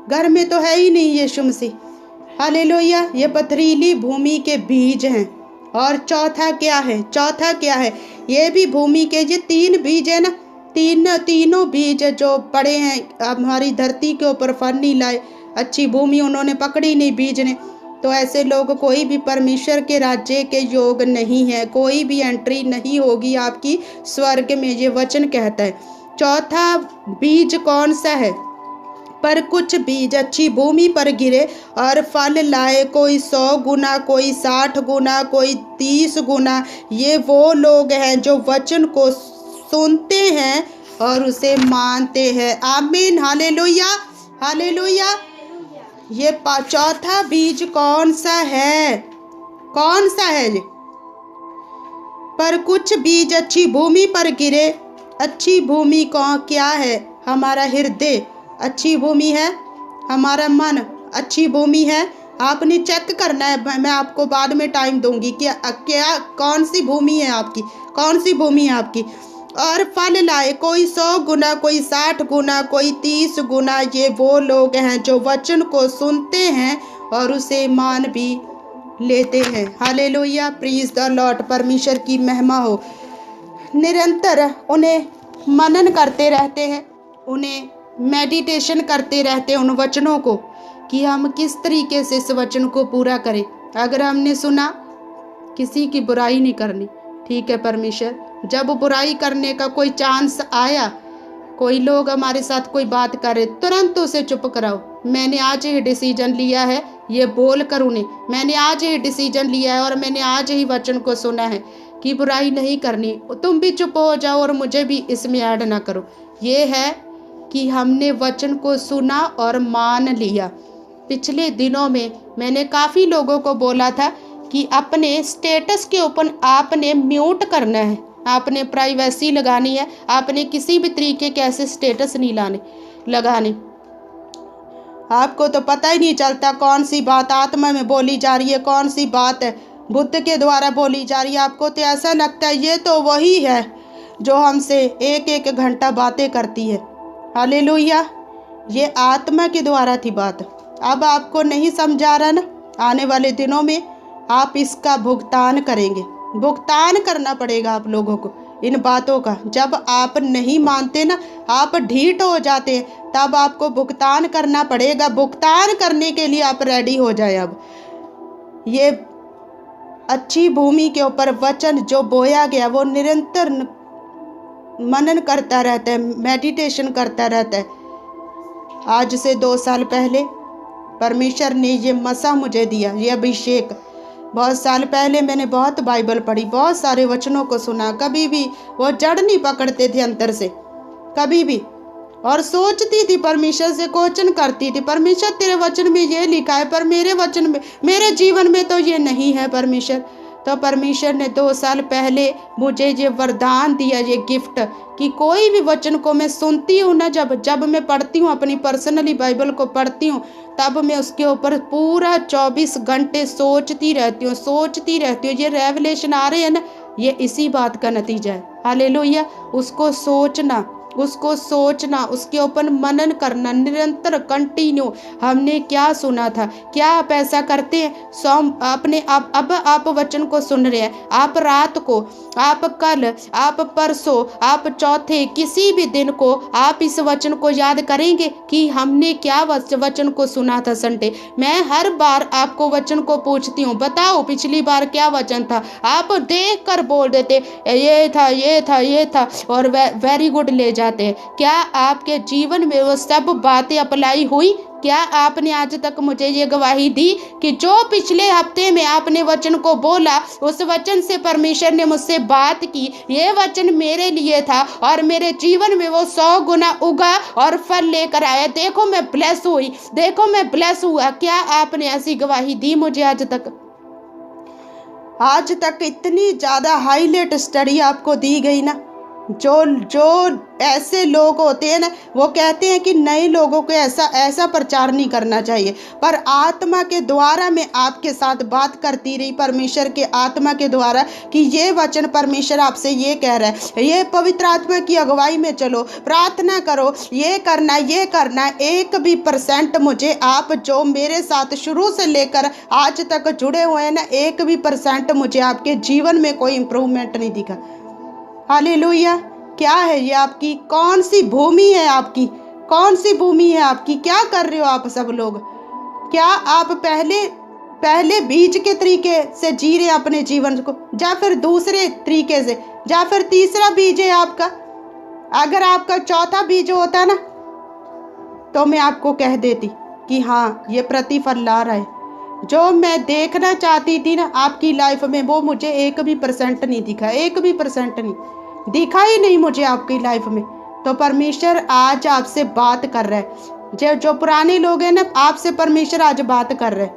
घर में तो है ही नहीं यीशु मसीह। हालेलुया। ये पथरीली भूमि के बीज हैं। और चौथा क्या है? ये भी भूमि के, ये 3 बीज है ना, तीनों बीज जो पड़े हैं हमारी धरती के ऊपर, फल नहीं लाए, अच्छी भूमि उन्होंने पकड़ी नहीं बीज ने। तो ऐसे लोग कोई भी परमेश्वर के राज्य के योग नहीं है, कोई भी एंट्री नहीं होगी आपकी स्वर्ग में, ये वचन कहता है। चौथा बीज कौन सा है? पर कुछ बीज अच्छी भूमि पर गिरे और फल लाए, कोई 100 गुना, कोई 60 गुना, कोई 30 गुना। ये वो लोग हैं जो वचन को सुनते हैं और उसे मानते हैं। आमीन। हालेलुया। हालेलुया। ये चौथा बीज कौन सा है? ये पर कुछ बीज अच्छी भूमि पर गिरे। अच्छी भूमि कौन क्या है? हमारा हृदय अच्छी भूमि है, हमारा मन अच्छी भूमि है। आपने चेक करना है, मैं आपको बाद में टाइम दूंगी कि क्या कौन सी भूमि है आपकी, कौन सी भूमि है आपकी। और फल लाए, कोई 100 गुना, कोई 60 गुना, कोई 30 गुना। ये वो लोग हैं जो वचन को सुनते हैं और उसे मान भी लेते हैं। Hallelujah, praise the Lord. परमेश्वर की महिमा हो। निरंतर उन्हें मनन करते रहते हैं, उन्हें मेडिटेशन करते रहते हैं उन वचनों को कि हम किस तरीके से इस वचन को पूरा करें। अगर हमने सुना किसी की बुराई नहीं करनी, ठीक है परमेश्वर, जब बुराई करने का कोई चांस आया, कोई लोग हमारे साथ कोई बात करे, तुरंत उसे चुप कराओ। मैंने आज ही डिसीजन लिया है, ये बोल कर उन्हें मैंने आज ही डिसीजन लिया है और मैंने आज ही वचन को सुना है कि बुराई नहीं करनी। तुम भी चुप हो जाओ और मुझे भी इसमें ऐड ना करो। ये है कि हमने वचन को सुना और मान लिया। पिछले दिनों में मैंने काफ़ी लोगों को बोला था कि अपने स्टेटस के ऊपर आपने म्यूट करना है, आपने प्राइवेसी लगानी है, आपने किसी भी तरीके के ऐसे स्टेटस नहीं लगाने। आपको तो पता ही नहीं चलता कौन सी बात आत्मा में बोली जा रही है, कौन सी बात है बुद्ध के द्वारा बोली जा रही है। आपको तो ऐसा लगता है ये तो वही है जो हमसे एक एक घंटा बातें करती है। हालेलुया, ये आत्मा के द्वारा थी बात। अब आपको नहीं समझा रहा ना, आने वाले दिनों में आप इसका भुगतान करेंगे। भुगतान करना पड़ेगा आप लोगों को इन बातों का। जब आप नहीं मानते ना, आप ढीठ हो जाते हैं, तब आपको भुगतान करना पड़ेगा। भुगतान करने के लिए आप रेडी हो जाए। अब ये अच्छी भूमि के ऊपर वचन जो बोया गया वो निरंतर मनन करता रहता है, मेडिटेशन करता रहता है। आज से 2 साल पहले परमेश्वर ने ये मसा मुझे दिया, ये अभिषेक। बहुत साल पहले मैंने बहुत बाइबल पढ़ी, बहुत सारे वचनों को सुना, कभी भी वो जड़ नहीं पकड़ते थे अंदर से, कभी भी। और सोचती थी, परमेश्वर से क्वेश्चन करती थी, परमेश्वर तेरे वचन में ये लिखा है, पर मेरे वचन में, मेरे जीवन में तो ये नहीं है परमेश्वर। तो परमेश्वर ने 2 साल पहले मुझे ये वरदान दिया, ये गिफ्ट, कि कोई भी वचन को मैं सुनती हूँ ना, जब मैं पढ़ती हूँ, अपनी पर्सनली बाइबल को पढ़ती हूँ, तब मैं उसके ऊपर पूरा 24 घंटे सोचती रहती हूँ। ये रेवलेशन आ रहे हैं ना, ये इसी बात का नतीजा है। हालेलुया, उसको सोचना, उसके ऊपर मनन करना, निरंतर कंटिन्यू। हमने क्या सुना था, क्या आप ऐसा करते हैं? अपने अब आप वचन को सुन रहे हैं, आप रात को, आप कल, आप परसों, आप चौथे किसी भी दिन को आप इस वचन को याद करेंगे कि हमने क्या वचन को सुना था संडे। मैं हर बार आपको वचन को पूछती हूँ, बताओ पिछली बार क्या वचन था। आप देख कर बोल देते ये था और वेरी गुड ले जाते हैं। क्या आपके जीवन में वो सब बातें अप्लाई हुई? क्या आपने आज तक मुझे ये गवाही दी कि जो पिछले हफ्ते में आपने वचन को बोला, उस वचन से परमेश्वर ने मुझसे बात की, ये वचन मेरे लिए था और मेरे जीवन में वो 100 गुना उगा और फल लेकर आया। देखो मैं ब्लेस हुई, देखो मैं ब्लेस हुआ। क्या आपने ऐसी गवाही दी मुझे आज तक? आज तक इतनी ज़्यादा हाईलाइट स्टडी आपको दी गई ना, जो ऐसे लोग होते हैं ना, वो कहते हैं कि नए लोगों को ऐसा प्रचार नहीं करना चाहिए, पर आत्मा के द्वारा मैं आपके साथ बात करती रही, परमेश्वर के आत्मा के द्वारा, कि ये वचन परमेश्वर आपसे ये कह रहा है, ये पवित्र आत्मा की अगुवाई में चलो, प्रार्थना करो, ये करना 1% मुझे, आप जो मेरे साथ शुरू से लेकर आज तक जुड़े हुए हैं ना, 1% मुझे आपके जीवन में कोई इम्प्रूवमेंट नहीं दिखा। हालेलुया, क्या है ये आपकी? कौन सी भूमि है आपकी? कौन सी भूमि है आपकी? क्या कर रहे हो आप सब लोग? क्या आप पहले बीज के तरीके से जी रहे हैं अपने जीवन को, या फिर दूसरे तरीके से, या फिर तीसरा बीज है आपका? अगर आपका चौथा बीज होता ना, तो मैं आपको कह देती कि हाँ, ये प्रतिफल ला रहा है। जो मैं देखना चाहती थी ना आपकी लाइफ में, वो मुझे 1% नहीं दिखा, 1% नहीं दिखा ही नहीं मुझे आपकी लाइफ में। तो परमेश्वर आज आपसे बात कर रहा है। जो पुराने लोग हैं ना, आपसे परमेश्वर आज बात कर रहे हैं,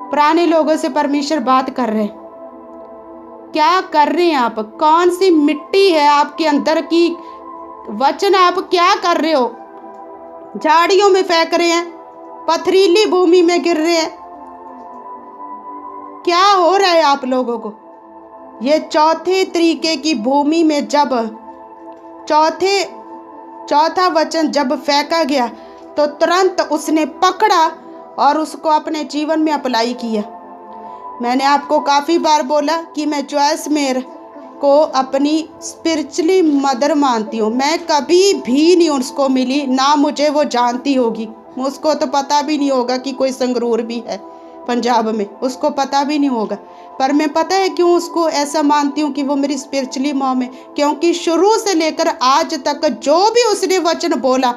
पुराने लोगों से परमेश्वर बात कर रहे हैं। क्या कर रहे हैं आप? कौन सी मिट्टी है आपके अंदर की वचन आप क्या कर रहे हो? झाड़ियों में फेंक रहे हैं, पथरीली भूमि में गिर रहे हैं, क्या हो रहा है आप लोगों को? ये चौथे तरीके की भूमि में जब चौथा वचन जब फेंका गया तो तुरंत उसने पकड़ा और उसको अपने जीवन में अप्लाई किया। मैंने आपको काफ़ी बार बोला कि मैं जॉयस मेयर को अपनी स्पिरिचुअली मदर मानती हूँ। मैं कभी भी नहीं उसको मिली, ना मुझे वो जानती होगी। उसको तो पता भी नहीं होगा कि कोई संगरूर भी है पंजाब में, उसको पता भी नहीं होगा। पर मैं पता है क्यों उसको ऐसा मानती हूँ कि वो मेरी स्पिरिचुअली मॉम है, क्योंकि शुरू से लेकर आज तक जो भी उसने वचन बोला,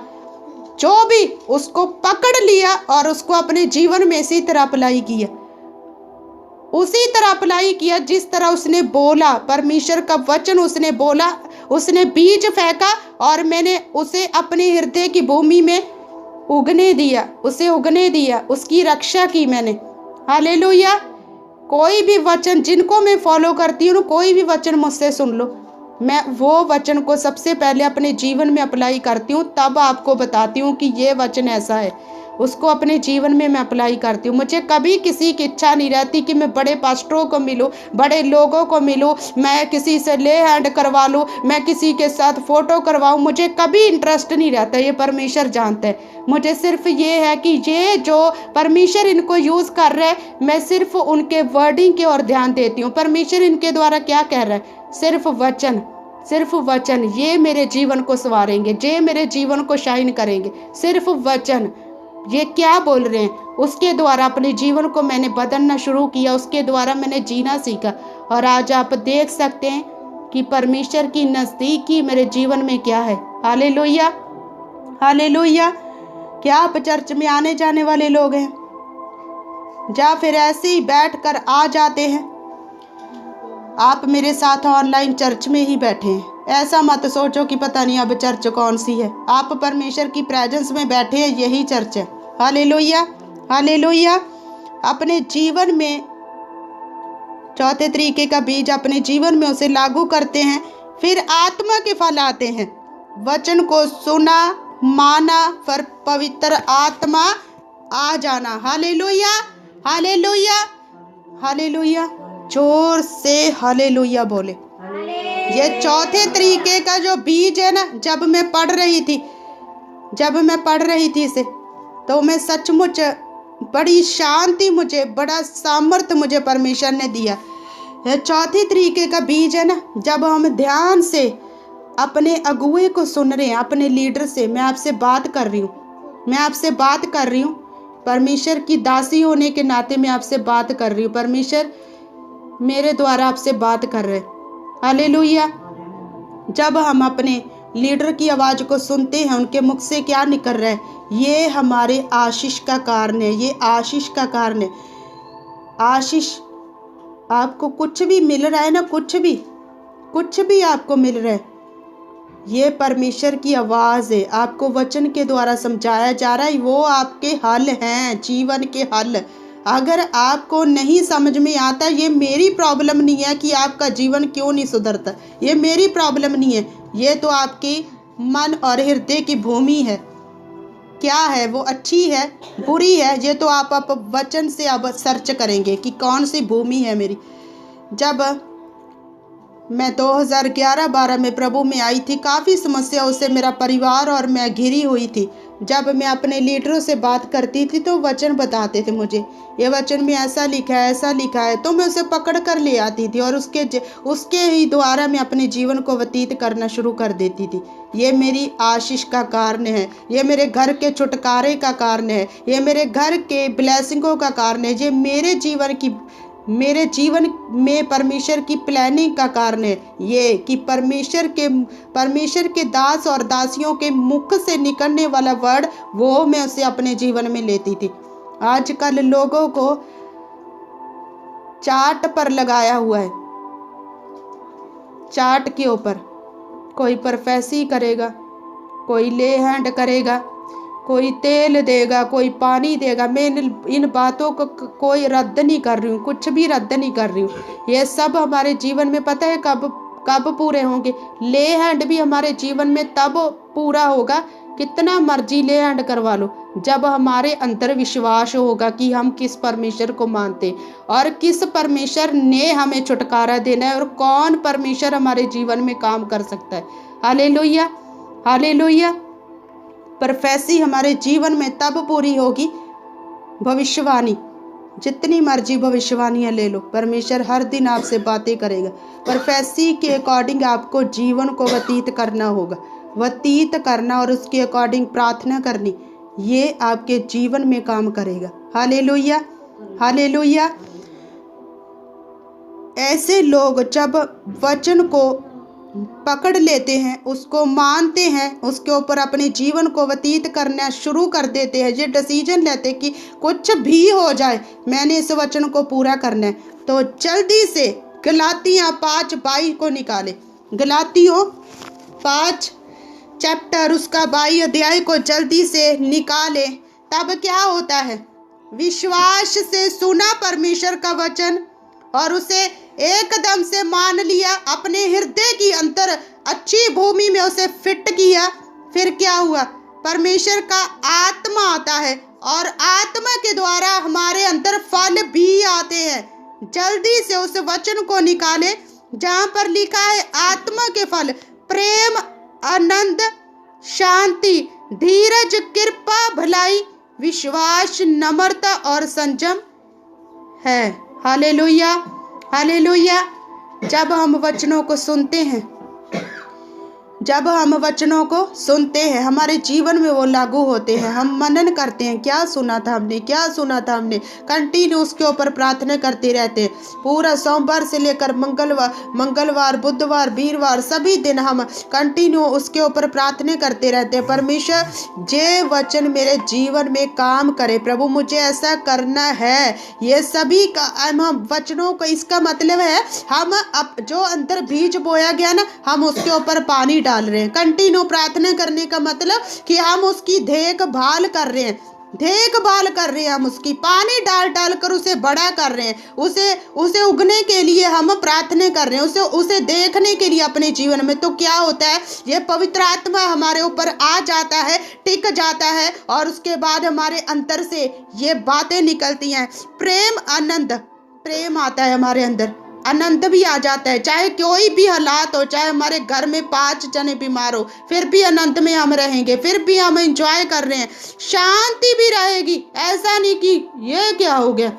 जो भी उसको पकड़ लिया और उसको अपने जीवन में इसी तरह अप्लाई किया, उसी तरह अप्लाई किया जिस तरह उसने बोला। परमेश्वर का वचन उसने बोला, उसने बीज फेंका और मैंने उसे अपने हृदय की भूमि में उगने दिया, उसे उगने दिया, उसकी रक्षा की मैंने। हालेलुया। कोई भी वचन जिनको मैं फॉलो करती हूँ, कोई भी वचन मुझसे सुन लो, मैं वो वचन को सबसे पहले अपने जीवन में अप्लाई करती हूँ, तब आपको बताती हूँ कि ये वचन ऐसा है। उसको अपने जीवन में मैं अप्लाई करती हूँ। मुझे कभी किसी की इच्छा नहीं रहती कि मैं बड़े पास्टरों को मिलूँ, बड़े लोगों को मिलूँ, मैं किसी से ले हैंड करवा लूँ, मैं किसी के साथ फ़ोटो करवाऊँ, मुझे कभी इंटरेस्ट नहीं रहता। ये परमेश्वर जानता है। मुझे सिर्फ ये है कि ये जो परमेश्वर इनको यूज़ कर रहा है, मैं सिर्फ उनके वर्डिंग की ओर ध्यान देती हूँ। परमेश्वर इनके द्वारा क्या कह रहा है? सिर्फ वचन, ये मेरे जीवन को संवारेंगे, ये मेरे जीवन को शाइन करेंगे। सिर्फ वचन, ये क्या बोल रहे हैं, उसके द्वारा अपने जीवन को मैंने बदलना शुरू किया, उसके द्वारा मैंने जीना सीखा। और आज आप देख सकते हैं कि परमेश्वर की नज़दीकी मेरे जीवन में क्या है। Hallelujah, hallelujah. क्या आप चर्च में आने जाने वाले लोग हैं, या फिर ऐसे ही बैठ कर आ जाते हैं? आप मेरे साथ ऑनलाइन चर्च में ही बैठे हैं। ऐसा मत सोचो कि पता नहीं अब चर्च कौन सी है। आप परमेश्वर की प्रेजेंस में बैठे हैं, यही चर्च है। Hallelujah, hallelujah. अपने जीवन में चौथे तरीके का बीज अपने जीवन में उसे लागू करते हैं, फिर आत्मा के फल आते हैं। वचन को सुना, माना, फिर पवित्र आत्मा आ जाना। Hallelujah, hallelujah, hallelujah. जोर से हालेलुया बोले। ये चौथे तरीके का जो बीज है ना, जब मैं पढ़ रही थी इसे, तो मैं सचमुच बड़ी शांति, मुझे बड़ा सामर्थ्य मुझे परमेश्वर ने दिया। यह चौथे तरीके का बीज है ना, जब हम ध्यान से अपने अगुए को सुन रहे हैं, अपने लीडर से। मैं आपसे बात कर रही हूँ, परमेश्वर की दासी होने के नाते मैं आपसे बात कर रही हूँ। परमेश्वर मेरे द्वारा आपसे बात कर रहे हैं। हालेलुया। जब हम अपने लीडर की आवाज़ को सुनते हैं, उनके मुख से क्या निकल रहा है, ये हमारे आशीष का कारण है। ये आशीष का कारण है। आशीष, आपको कुछ भी मिल रहा है ना, कुछ भी आपको मिल रहा है, ये परमेश्वर की आवाज़ है। आपको वचन के द्वारा समझाया जा रहा है, वो आपके हल हैं, जीवन के हल। अगर आपको नहीं समझ में आता, ये मेरी प्रॉब्लम नहीं है कि आपका जीवन क्यों नहीं सुधरता, ये मेरी प्रॉब्लम नहीं है। ये तो आपकी मन और हृदय की भूमि है। क्या है वो, अच्छी है, बुरी है, ये तो आप वचन से अब सर्च करेंगे कि कौन सी भूमि है मेरी। जब मैं 2011-12 में प्रभु में आई थी, काफ़ी समस्याओं से मेरा परिवार और मैं घिरी हुई थी। जब मैं अपने लीडरों से बात करती थी तो वचन बताते थे मुझे, ये वचन में ऐसा लिखा है, तो मैं उसे पकड़ कर ले आती थी और उसके ही द्वारा मैं अपने जीवन को व्यतीत करना शुरू कर देती थी। ये मेरी आशीष का कारण है, ये मेरे घर के छुटकारे का कारण है, ये मेरे घर के ब्लेसिंगों का कारण है, ये मेरे जीवन में परमेश्वर की प्लानिंग का कारण है। ये कि परमेश्वर के दास और दासियों के मुख से निकलने वाला वर्ड, वो मैं उसे अपने जीवन में लेती थी। आजकल लोगों को चार्ट पर लगाया हुआ है, चार्ट के ऊपर कोई प्रोफेसी करेगा, कोई ले हैंड करेगा, कोई तेल देगा, कोई पानी देगा। मैं इन बातों को कोई रद्द नहीं कर रही हूँ, कुछ भी रद्द नहीं कर रही हूँ। ये सब हमारे जीवन में पता है कब पूरे होंगे। ले हैंड भी हमारे जीवन में तब पूरा होगा, कितना मर्जी ले हैंड करवा लो, जब हमारे अंदर विश्वास होगा कि हम किस परमेश्वर को मानते और किस परमेश्वर ने हमें छुटकारा देना है और कौन परमेश्वर हमारे जीवन में काम कर सकता है। Hallelujah, hallelujah. प्रोफेसी हमारे जीवन में तब पूरी होगी, भविष्यवाणी, जितनी मर्जी भविष्यवाणियाँ ले लो, परमेश्वर हर दिन आपसे बातें करेगा। प्रोफेसी के अकॉर्डिंग आपको जीवन को व्यतीत करना होगा, व्यतीत करना और उसके अकॉर्डिंग प्रार्थना करनी, ये आपके जीवन में काम करेगा। Hallelujah, hallelujah. ऐसे लोग जब वचन को पकड़ लेते हैं, उसको मानते हैं, उसके ऊपर अपने जीवन को व्यतीत करना शुरू कर देते हैं, ये डिसीजन लेते कि कुछ भी हो जाए मैंने इस वचन को पूरा करना है, तो जल्दी से गलातियाँ 5:22 को निकाले। गलातियों 5 चैप्टर उसका 22 अध्याय को जल्दी से निकाले। तब क्या होता है, विश्वास से सुना परमेश्वर का वचन और उसे एकदम से मान लिया, अपने हृदय की अंतर अच्छी भूमि में उसे फिट किया। फिर क्या हुआ, परमेश्वर का आत्मा आता है और आत्मा के द्वारा हमारे अंदर फल भी आते हैं। जल्दी से उस वचन को निकाले जहां पर लिखा है आत्मा के फल प्रेम, आनंद, शांति, धीरज, कृपा, भलाई, विश्वास, नम्रता और संयम है। Hallelujah, hallelujah. जब हम वचनों को सुनते हैं, जब हम वचनों को सुनते हैं, हमारे जीवन में वो लागू होते हैं। हम मनन करते हैं, क्या सुना था हमने, क्या सुना था हमने, कंटिन्यू उसके ऊपर प्रार्थना करते रहते हैं। पूरा सोमवार से लेकर मंगलवार, बुधवार, वीरवार सभी दिन हम कंटिन्यू उसके ऊपर प्रार्थना करते रहते हैं। परमेश्वर जे वचन मेरे जीवन में काम करे, प्रभु मुझे ऐसा करना है। ये सभी का हम वचनों को, इसका मतलब है हम जो अंदर बीज बोया गया ना, हम उसके ऊपर पानी डाल रहे हैं। कंटिन्यू प्रार्थना करने का मतलब कि हम उसकी देखभाल कर रहे हैं, देखभाल कर रहे हैं, हम उसकी पानी डाल कर उसे बड़ा कर रहे हैं, उसे उगने के लिए हम प्रार्थना कर रहे हैं, उसे देखने के लिए अपने जीवन में। तो क्या होता है, ये पवित्र आत्मा हमारे ऊपर आ जाता है, टिक जाता है और उसके बाद हमारे अंदर से ये बातें निकलती हैं। प्रेम, आनंद, प्रेम आता है हमारे अंदर, आनंद भी आ जाता है। चाहे कोई भी हालात हो, चाहे हमारे घर में 5 जने बीमार हो, फिर भी आनंद में हम रहेंगे, फिर भी हम एंजॉय कर रहे हैं। शांति भी रहेगी, ऐसा नहीं कि ये क्या हो गया,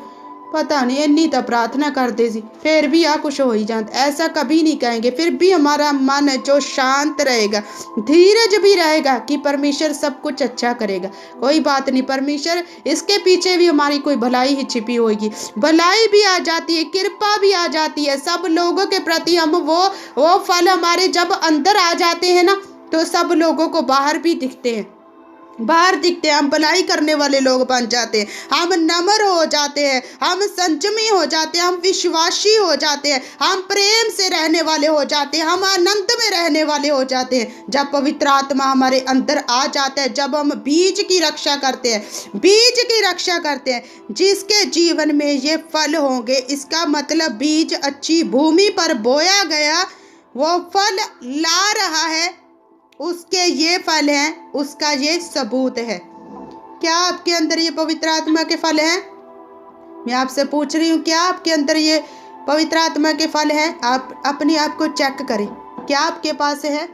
पता नहीं इन्नी तो प्रार्थना करते सी फिर भी आ कुछ हो ही जाता, ऐसा कभी नहीं कहेंगे। फिर भी हमारा मन जो शांत रहेगा, धीरज भी रहेगा कि परमेश्वर सब कुछ अच्छा करेगा, कोई बात नहीं, परमेश्वर इसके पीछे भी हमारी कोई भलाई ही छिपी होगी। भलाई भी आ जाती है, कृपा भी आ जाती है, सब लोगों के प्रति हम वो फल हमारे जब अंदर आ जाते हैं ना, तो सब लोगों को बाहर भी दिखते हैं, बाहर दिखते हैं। हम भलाई करने वाले लोग बन जाते हैं, हम नम्र हो जाते हैं, हम संयमी हो जाते हैं, हम विश्वासी हो जाते हैं, हम प्रेम से रहने वाले हो जाते हैं, हम आनंद में रहने वाले हो जाते हैं। जब पवित्र आत्मा हमारे अंदर आ जाता है, जब हम बीज की रक्षा करते हैं, बीज की रक्षा करते हैं, जिसके जीवन में ये फल होंगे, इसका मतलब बीज अच्छी भूमि पर बोया गया, वो फल ला रहा है, उसके ये फल हैं, उसका ये सबूत है। क्या आपके अंदर ये पवित्र आत्मा के फल हैं? मैं आपसे पूछ रही हूँ, क्या आपके अंदर ये पवित्र आत्मा के फल हैं? आप अपने आप को चेक करें, क्या आपके पास है?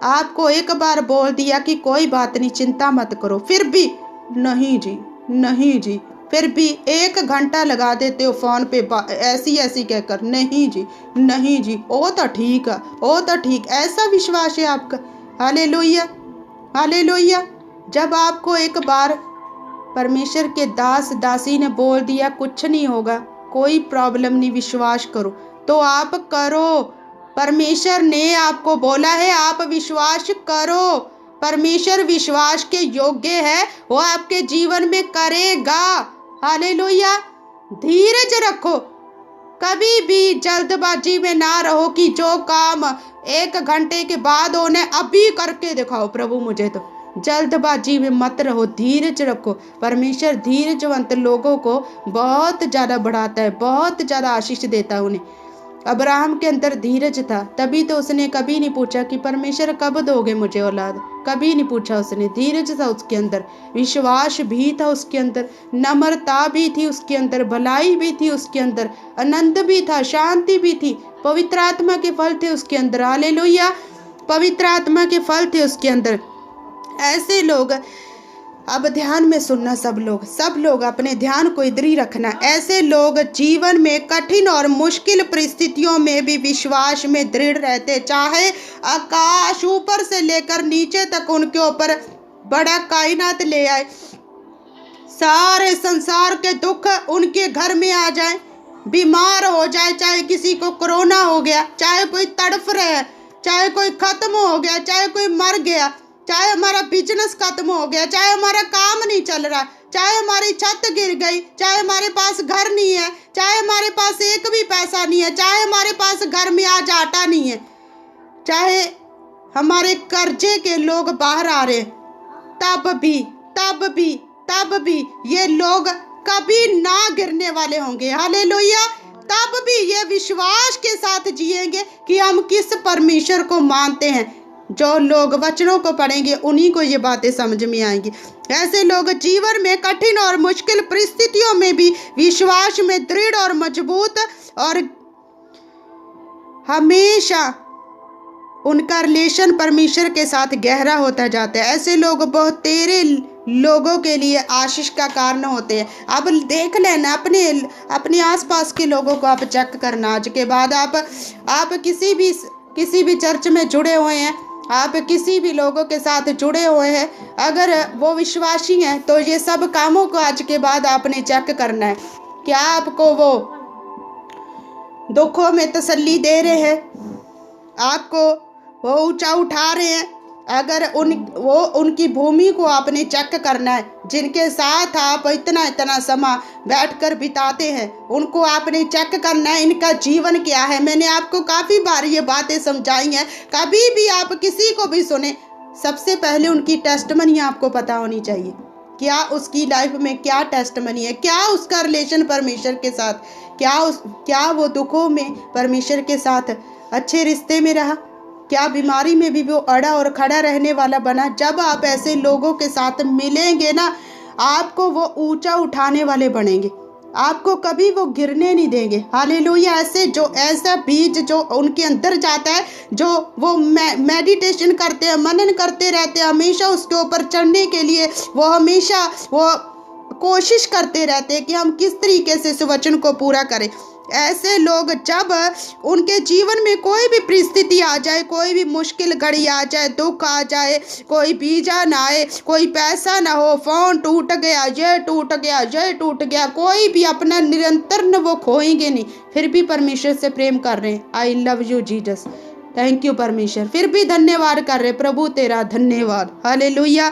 आपको एक बार बोल दिया कि कोई बात नहीं, चिंता मत करो, फिर भी नहीं जी, नहीं जी, फिर भी 1 घंटा लगा देते हो फोन पे ऐसी कहकर, नहीं जी, नहीं जी, ओ तो ठीक है, ओ तो ठीक, ऐसा विश्वास है आपका। Hallelujah, hallelujah. जब आपको एक बार परमेश्वर के दास दासी ने बोल दिया कुछ नहीं होगा, कोई प्रॉब्लम नहीं, विश्वास करो, तो आप करो। परमेश्वर ने आपको बोला है, आप विश्वास करो। परमेश्वर विश्वास के योग्य है, वो आपके जीवन में करेगा। हालेलुया। धीरज रखो, कभी भी जल्दबाजी में ना रहो कि जो काम 1 घंटे के बाद होने अभी करके दिखाओ, प्रभु मुझे तो जल्दबाजी में मत रहो, धीरज रखो। परमेश्वर धीरजवंत लोगों को बहुत ज़्यादा बढ़ाता है, बहुत ज़्यादा आशीष देता है उन्हें। अब्राहम के अंदर धीरज था, तभी तो उसने कभी नहीं पूछा कि परमेश्वर कब दोगे मुझे औलाद, कभी नहीं पूछा उसने। धीरज था उसके अंदर, विश्वास भी था उसके अंदर, नम्रता भी थी उसके अंदर, भलाई भी थी उसके अंदर, आनंद भी था, शांति भी थी, पवित्र आत्मा के फल थे उसके अंदर। हालेलुया, पवित्र आत्मा के फल थे उसके अंदर। ऐसे लोग, अब ध्यान में सुनना, सब लोग अपने ध्यान को इधर ही रखना। ऐसे लोग जीवन में कठिन और मुश्किल परिस्थितियों में भी विश्वास में दृढ़ रहते, चाहे आकाश ऊपर से लेकर नीचे तक उनके ऊपर बड़ा कायनात ले आए, सारे संसार के दुख उनके घर में आ जाए, बीमार हो जाए, चाहे किसी को कोरोना हो गया, चाहे कोई तड़फ रहा है, चाहे कोई खत्म हो गया, चाहे कोई मर गया, चाहे हमारा बिजनेस खत्म हो गया, चाहे हमारा काम नहीं चल रहा, चाहे हमारी छत गिर गई, चाहे हमारे पास घर नहीं है, चाहे हमारे पास एक भी पैसा नहीं है, चाहे हमारे पास घर में आज आटा नहीं है, चाहे हमारे कर्जे के लोग बाहर आ रहे, तब भी ये लोग कभी ना गिरने वाले होंगे। हालेलुया, तब भी ये विश्वास के साथ जिएंगे कि हम किस परमेश्वर को मानते हैं। जो लोग वचनों को पढ़ेंगे उन्हीं को ये बातें समझ में आएंगी। ऐसे लोग जीवन में कठिन और मुश्किल परिस्थितियों में भी विश्वास में दृढ़ और मजबूत, और हमेशा उनका रिलेशन परमेश्वर के साथ गहरा होता जाता है। ऐसे लोग बहुत तेरे लोगों के लिए आशीष का कारण होते हैं। अब देख लेना, अपने आसपास के लोगों को आप चेक करना। आज के बाद आप किसी भी चर्च में जुड़े हुए हैं, आप किसी भी लोगों के साथ जुड़े हुए हैं, अगर वो विश्वासी हैं तो ये सब कामों को आज के बाद आपने चेक करना है। क्या आपको वो दुखों में तसल्ली दे रहे हैं, आपको वो ऊंचा उठा रहे हैं? अगर उनकी भूमि को आपने चेक करना है, जिनके साथ आप इतना समय बैठकर बिताते हैं, उनको आपने चेक करना है इनका जीवन क्या है। मैंने आपको काफ़ी बार ये बातें समझाई हैं। कभी भी आप किसी को भी सुने, सबसे पहले उनकी टेस्टमनी आपको पता होनी चाहिए। क्या उसकी लाइफ में क्या टेस्टमनी है, क्या उसका रिलेशन परमेश्वर के साथ, क्या वो दुखों में परमेश्वर के साथ अच्छे रिश्ते में रहा, क्या बीमारी में भी वो अड़ा और खड़ा रहने वाला बना। जब आप ऐसे लोगों के साथ मिलेंगे ना, आपको वो ऊंचा उठाने वाले बनेंगे, आपको कभी वो गिरने नहीं देंगे। हालेलुया, ऐसा बीज जो उनके अंदर जाता है, जो वो मेडिटेशन करते हैं, मनन करते रहते हैं, हमेशा उसके ऊपर चढ़ने के लिए वो हमेशा वो कोशिश करते रहते हैं कि हम किस तरीके से इस वचन को पूरा करें। ऐसे लोग जब उनके जीवन में कोई भी परिस्थिति आ जाए, कोई भी मुश्किल घड़ी आ जाए, दुख आ जाए, कोई वीजा ना आए, कोई पैसा ना हो, फ़ोन टूट गया, ये टूट गया, कोई भी अपना निरंतर न वो खोएंगे नहीं, फिर भी परमेश्वर से प्रेम कर रहे हैं। I love you Jesus, thank you परमेश्वर, फिर भी धन्यवाद कर रहे, प्रभु तेरा धन्यवाद। हालेलुया।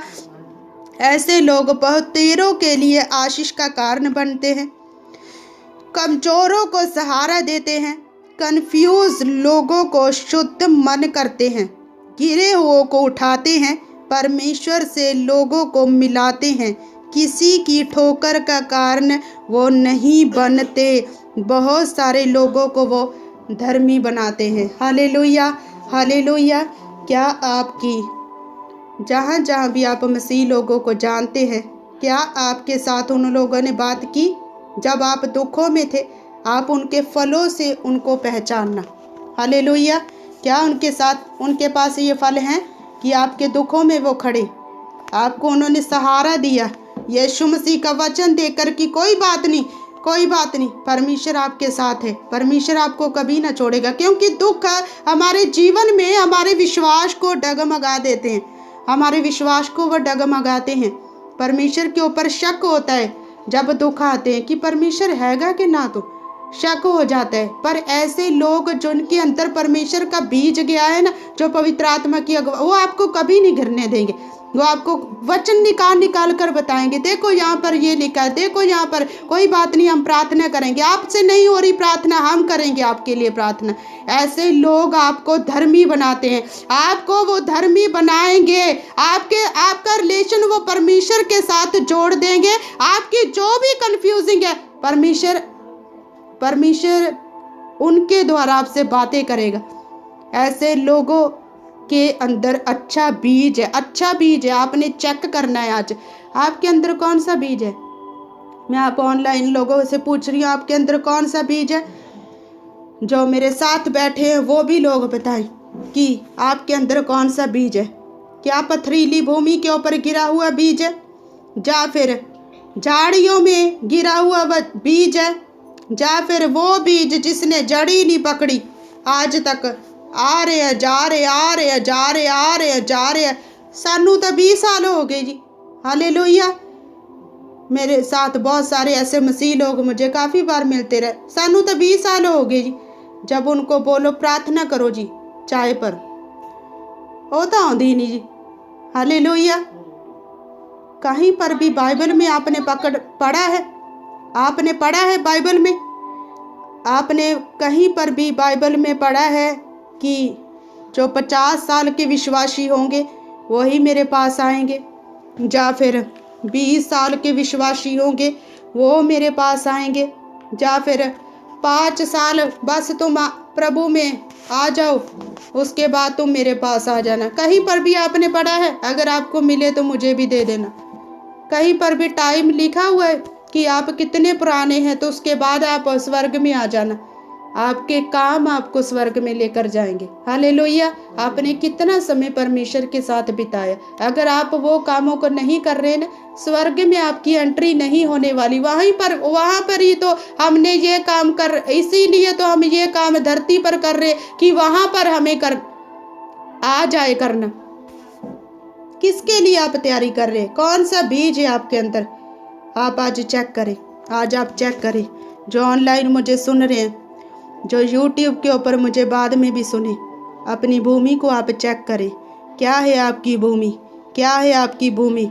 ऐसे लोग बहुतेरों के लिए आशीष का कारण बनते हैं, कमजोरों को सहारा देते हैं, कंफ्यूज लोगों को शुद्ध मन करते हैं, गिरे हुओं को उठाते हैं, परमेश्वर से लोगों को मिलाते हैं, किसी की ठोकर का कारण वो नहीं बनते, बहुत सारे लोगों को वो धर्मी बनाते हैं। Hallelujah, hallelujah. क्या आपकी जहाँ भी आप मसीह लोगों को जानते हैं, क्या आपके साथ उन लोगों ने बात की? जब आप दुखों में थे, आप उनके फलों से उनको पहचानना। हालेलुया। क्या उनके पास ये फल हैं कि आपके दुखों में वो खड़े, आपको उन्होंने सहारा दिया यीशु मसीह का वचन देकर कि कोई बात नहीं, परमेश्वर आपके साथ है, परमेश्वर आपको कभी ना छोड़ेगा। क्योंकि दुख हमारे जीवन में हमारे विश्वास को डगमगा देते हैं, हमारे विश्वास को वो डगमगाते हैं। परमेश्वर के ऊपर शक होता है जब दुख आते हैं कि परमेश्वर हैगा कि ना, तो शक हो जाता है। पर ऐसे लोग जिनके अंदर परमेश्वर का बीज गया है ना, जो पवित्र आत्मा की अगुवाई, वो आपको कभी नहीं गिरने देंगे। वो आपको वचन निकाल कर बताएंगे, देखो यहाँ पर ये लिखा है, देखो यहाँ पर, कोई बात नहीं, हम प्रार्थना करेंगे, आपसे नहीं हो रही प्रार्थना, हम करेंगे आपके लिए प्रार्थना। ऐसे लोग आपको धर्मी बनाते हैं, आपको वो धर्मी बनाएंगे, आपका रिलेशन वो परमेश्वर के साथ जोड़ देंगे। आपकी जो भी कंफ्यूजिंग है, परमेश्वर उनके द्वारा आपसे बातें करेगा। ऐसे लोगों के अंदर अच्छा बीज है, अच्छा बीज है। आपने चेक करना है आज आपके अंदर कौन सा बीज है। मैं आप ऑनलाइन लोगों से पूछ रही हूँ, आपके अंदर कौन सा बीज है। जो मेरे साथ बैठे हैं वो भी लोग बताएं कि आपके अंदर कौन सा बीज है। क्या पथरीली भूमि के ऊपर गिरा हुआ बीज है, या फिर झाड़ियों में गिरा हुआ बीज है, या फिर वो बीज जिसने जड़ी नहीं पकड़ी, आज तक आ रहे हैं, जा रहे, आ रहे हैं, जा रहे, आ रहे हैं, जा रहे हैं। सानू तो 20 साल हो गए जी, हालेलुया। मेरे साथ बहुत सारे ऐसे मसीह लोग मुझे काफ़ी बार मिलते रहे, सानू तो 20 साल हो गए जी। जब उनको बोलो प्रार्थना करो जी चाय पर, वो तो आंधी ही नहीं जी, हालेलुया। कहीं पर भी बाइबल में आपने पढ़ा है, आपने पढ़ा है बाइबल में, आपने कहीं पर भी बाइबल में पढ़ा है कि जो 50 साल के विश्वासी होंगे वही मेरे पास आएंगे, या फिर 20 साल के विश्वासी होंगे वो मेरे पास आएंगे, या फिर 5 साल बस तुम प्रभु में आ जाओ, उसके बाद तुम मेरे पास आ जाना। कहीं पर भी आपने पढ़ा है? अगर आपको मिले तो मुझे भी दे देना। कहीं पर भी टाइम लिखा हुआ है कि आप कितने पुराने हैं तो उसके बाद आप स्वर्ग में आ जाना, आपके काम आपको स्वर्ग में लेकर जाएंगे। हालेलुया। आपने कितना समय परमेश्वर के साथ बिताया, अगर आप वो कामों को नहीं कर रहे ना, स्वर्ग में आपकी एंट्री नहीं होने वाली। वहाँ पर ही तो हमने ये काम कर, इसीलिए तो हम ये काम धरती पर कर रहे कि वहाँ पर हमें कर आ जाए करना। किसके लिए आप तैयारी कर रहे हैं? कौन सा बीज है आपके अंदर? आप आज चेक करें, आज आप चेक करें। जो ऑनलाइन मुझे सुन रहे हैं, जो यूट्यूब के ऊपर मुझे बाद में भी सुने, अपनी भूमि को आप चेक करें। क्या है आपकी भूमि? क्या है आपकी भूमि?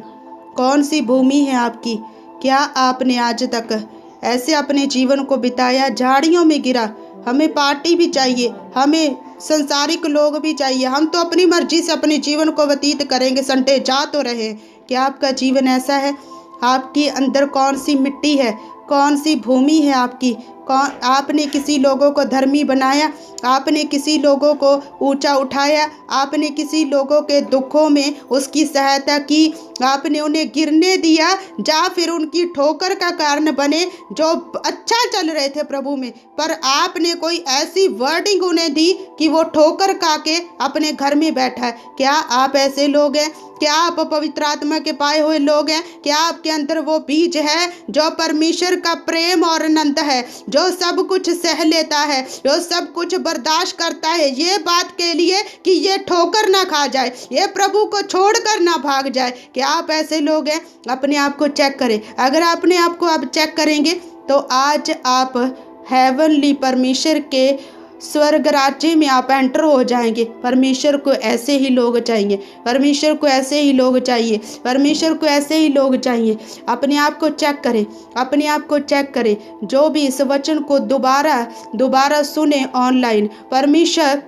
कौन सी भूमि है आपकी? क्या आपने आज तक ऐसे अपने जीवन को बिताया? झाड़ियों में गिरा। हमें पार्टी भी चाहिए, हमें संसारिक लोग भी चाहिए, हम तो अपनी मर्जी से अपने जीवन को व्यतीत करेंगे, संडे जा तो रहे। क्या आपका जीवन ऐसा है? आपके अंदर कौन सी मिट्टी है? कौन सी भूमि है आपकी? आपने किसी लोगों को धर्मी बनाया? आपने किसी लोगों को ऊंचा उठाया? आपने किसी लोगों के दुखों में उसकी सहायता की? आपने उन्हें गिरने दिया या फिर उनकी ठोकर का कारण बने जो अच्छा चल रहे थे प्रभु में, पर आपने कोई ऐसी वर्डिंग उन्हें दी कि वो ठोकर खा के अपने घर में बैठा है? क्या आप ऐसे लोग हैं? क्या आप पवित्र आत्मा के पाए हुए लोग हैं? क्या आपके अंदर वो बीज है जो परमेश्वर का प्रेम और आनंद है, जो सब कुछ सह लेता है, जो सब कुछ बर्दाश्त करता है, ये बात के लिए कि ये ठोकर ना खा जाए, ये प्रभु को छोड़कर ना भाग जाए? क्या आप ऐसे लोग हैं? अपने आप को चेक करें। अगर अपने आप को आप चेक करेंगे तो आज आप हेवनली परमेश्वर के स्वर्ग राज्य में आप एंटर हो जाएंगे। परमेश्वर को ऐसे ही लोग चाहिए, परमेश्वर को ऐसे ही लोग चाहिए, परमेश्वर को ऐसे ही लोग चाहिए। अपने आप को चेक करें, अपने आप को चेक करें। जो भी इस वचन को दोबारा सुने ऑनलाइन, परमेश्वर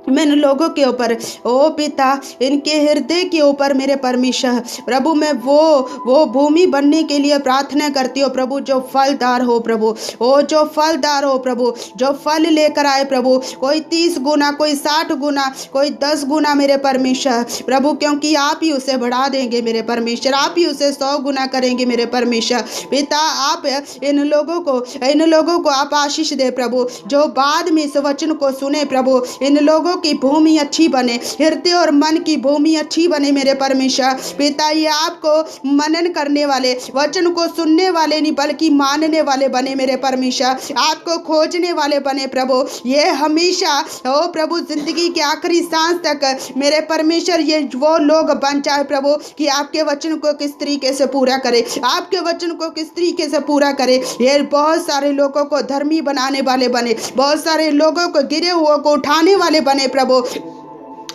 मैं इन लोगों के ऊपर, ओ पिता, इनके हृदय के ऊपर मेरे परमेश्वर प्रभु, मैं वो भूमि बनने के लिए प्रार्थना करती हूँ प्रभु, जो फलदार हो प्रभु, ओ जो फलदार हो प्रभु, जो फल लेकर आए प्रभु, कोई 30 गुना, कोई 60 गुना, कोई 10 गुना मेरे परमेश्वर प्रभु, क्योंकि आप ही उसे बढ़ा देंगे मेरे परमेश्वर, आप ही उसे 100 गुना करेंगे मेरे परमेश्वर पिता। आप इन लोगों को आप आशीष दे प्रभु, जो बाद में इस वचन को सुने प्रभु, इन लोगों की भूमि अच्छी बने, हृदय और मन की भूमि अच्छी बने मेरे परमेश्वर पिता। ये आपको मनन करने वाले, वचन को सुनने वाले नहीं बल्कि मानने वाले बने मेरे परमेश्वर, आपको खोजने वाले बने प्रभु। ये हमेशा ओ प्रभु जिंदगी के आखिरी सांस तक मेरे परमेश्वर ये वो लोग बन जाए प्रभु कि आपके वचन को किस तरीके से पूरा करे, आपके वचन को किस तरीके से पूरा करे। ये बहुत सारे लोगों को धर्मी बनाने वाले बने, बहुत सारे लोगों को गिरे हुए को उठाने वाले बने प्रभु।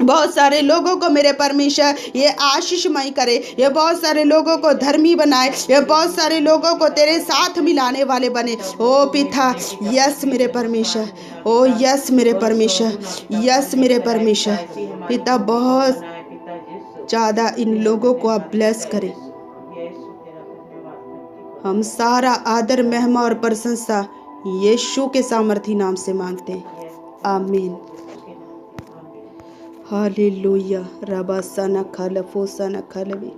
बहुत सारे लोगों को मेरे परमेश्वर ये आशीषमय करे, ये बहुत सारे लोगों को धर्मी बनाए, ये बहुत सारे लोगों को तेरे साथ मिलाने वाले बने। ओ पिता, यस मेरे परमेश्वर, ओ यस मेरे परमेश्वर, यस मेरे परमेश्वर। पिता, बहुत ज़्यादा इन लोगों को आप ब्लेस करें। हम सारा आदर, महिमा और प्रशंसा यीशु के सामर्थी नाम से मांगते हैं, आमीन। हालेलुया। रबा सना खलफो सना खलवी।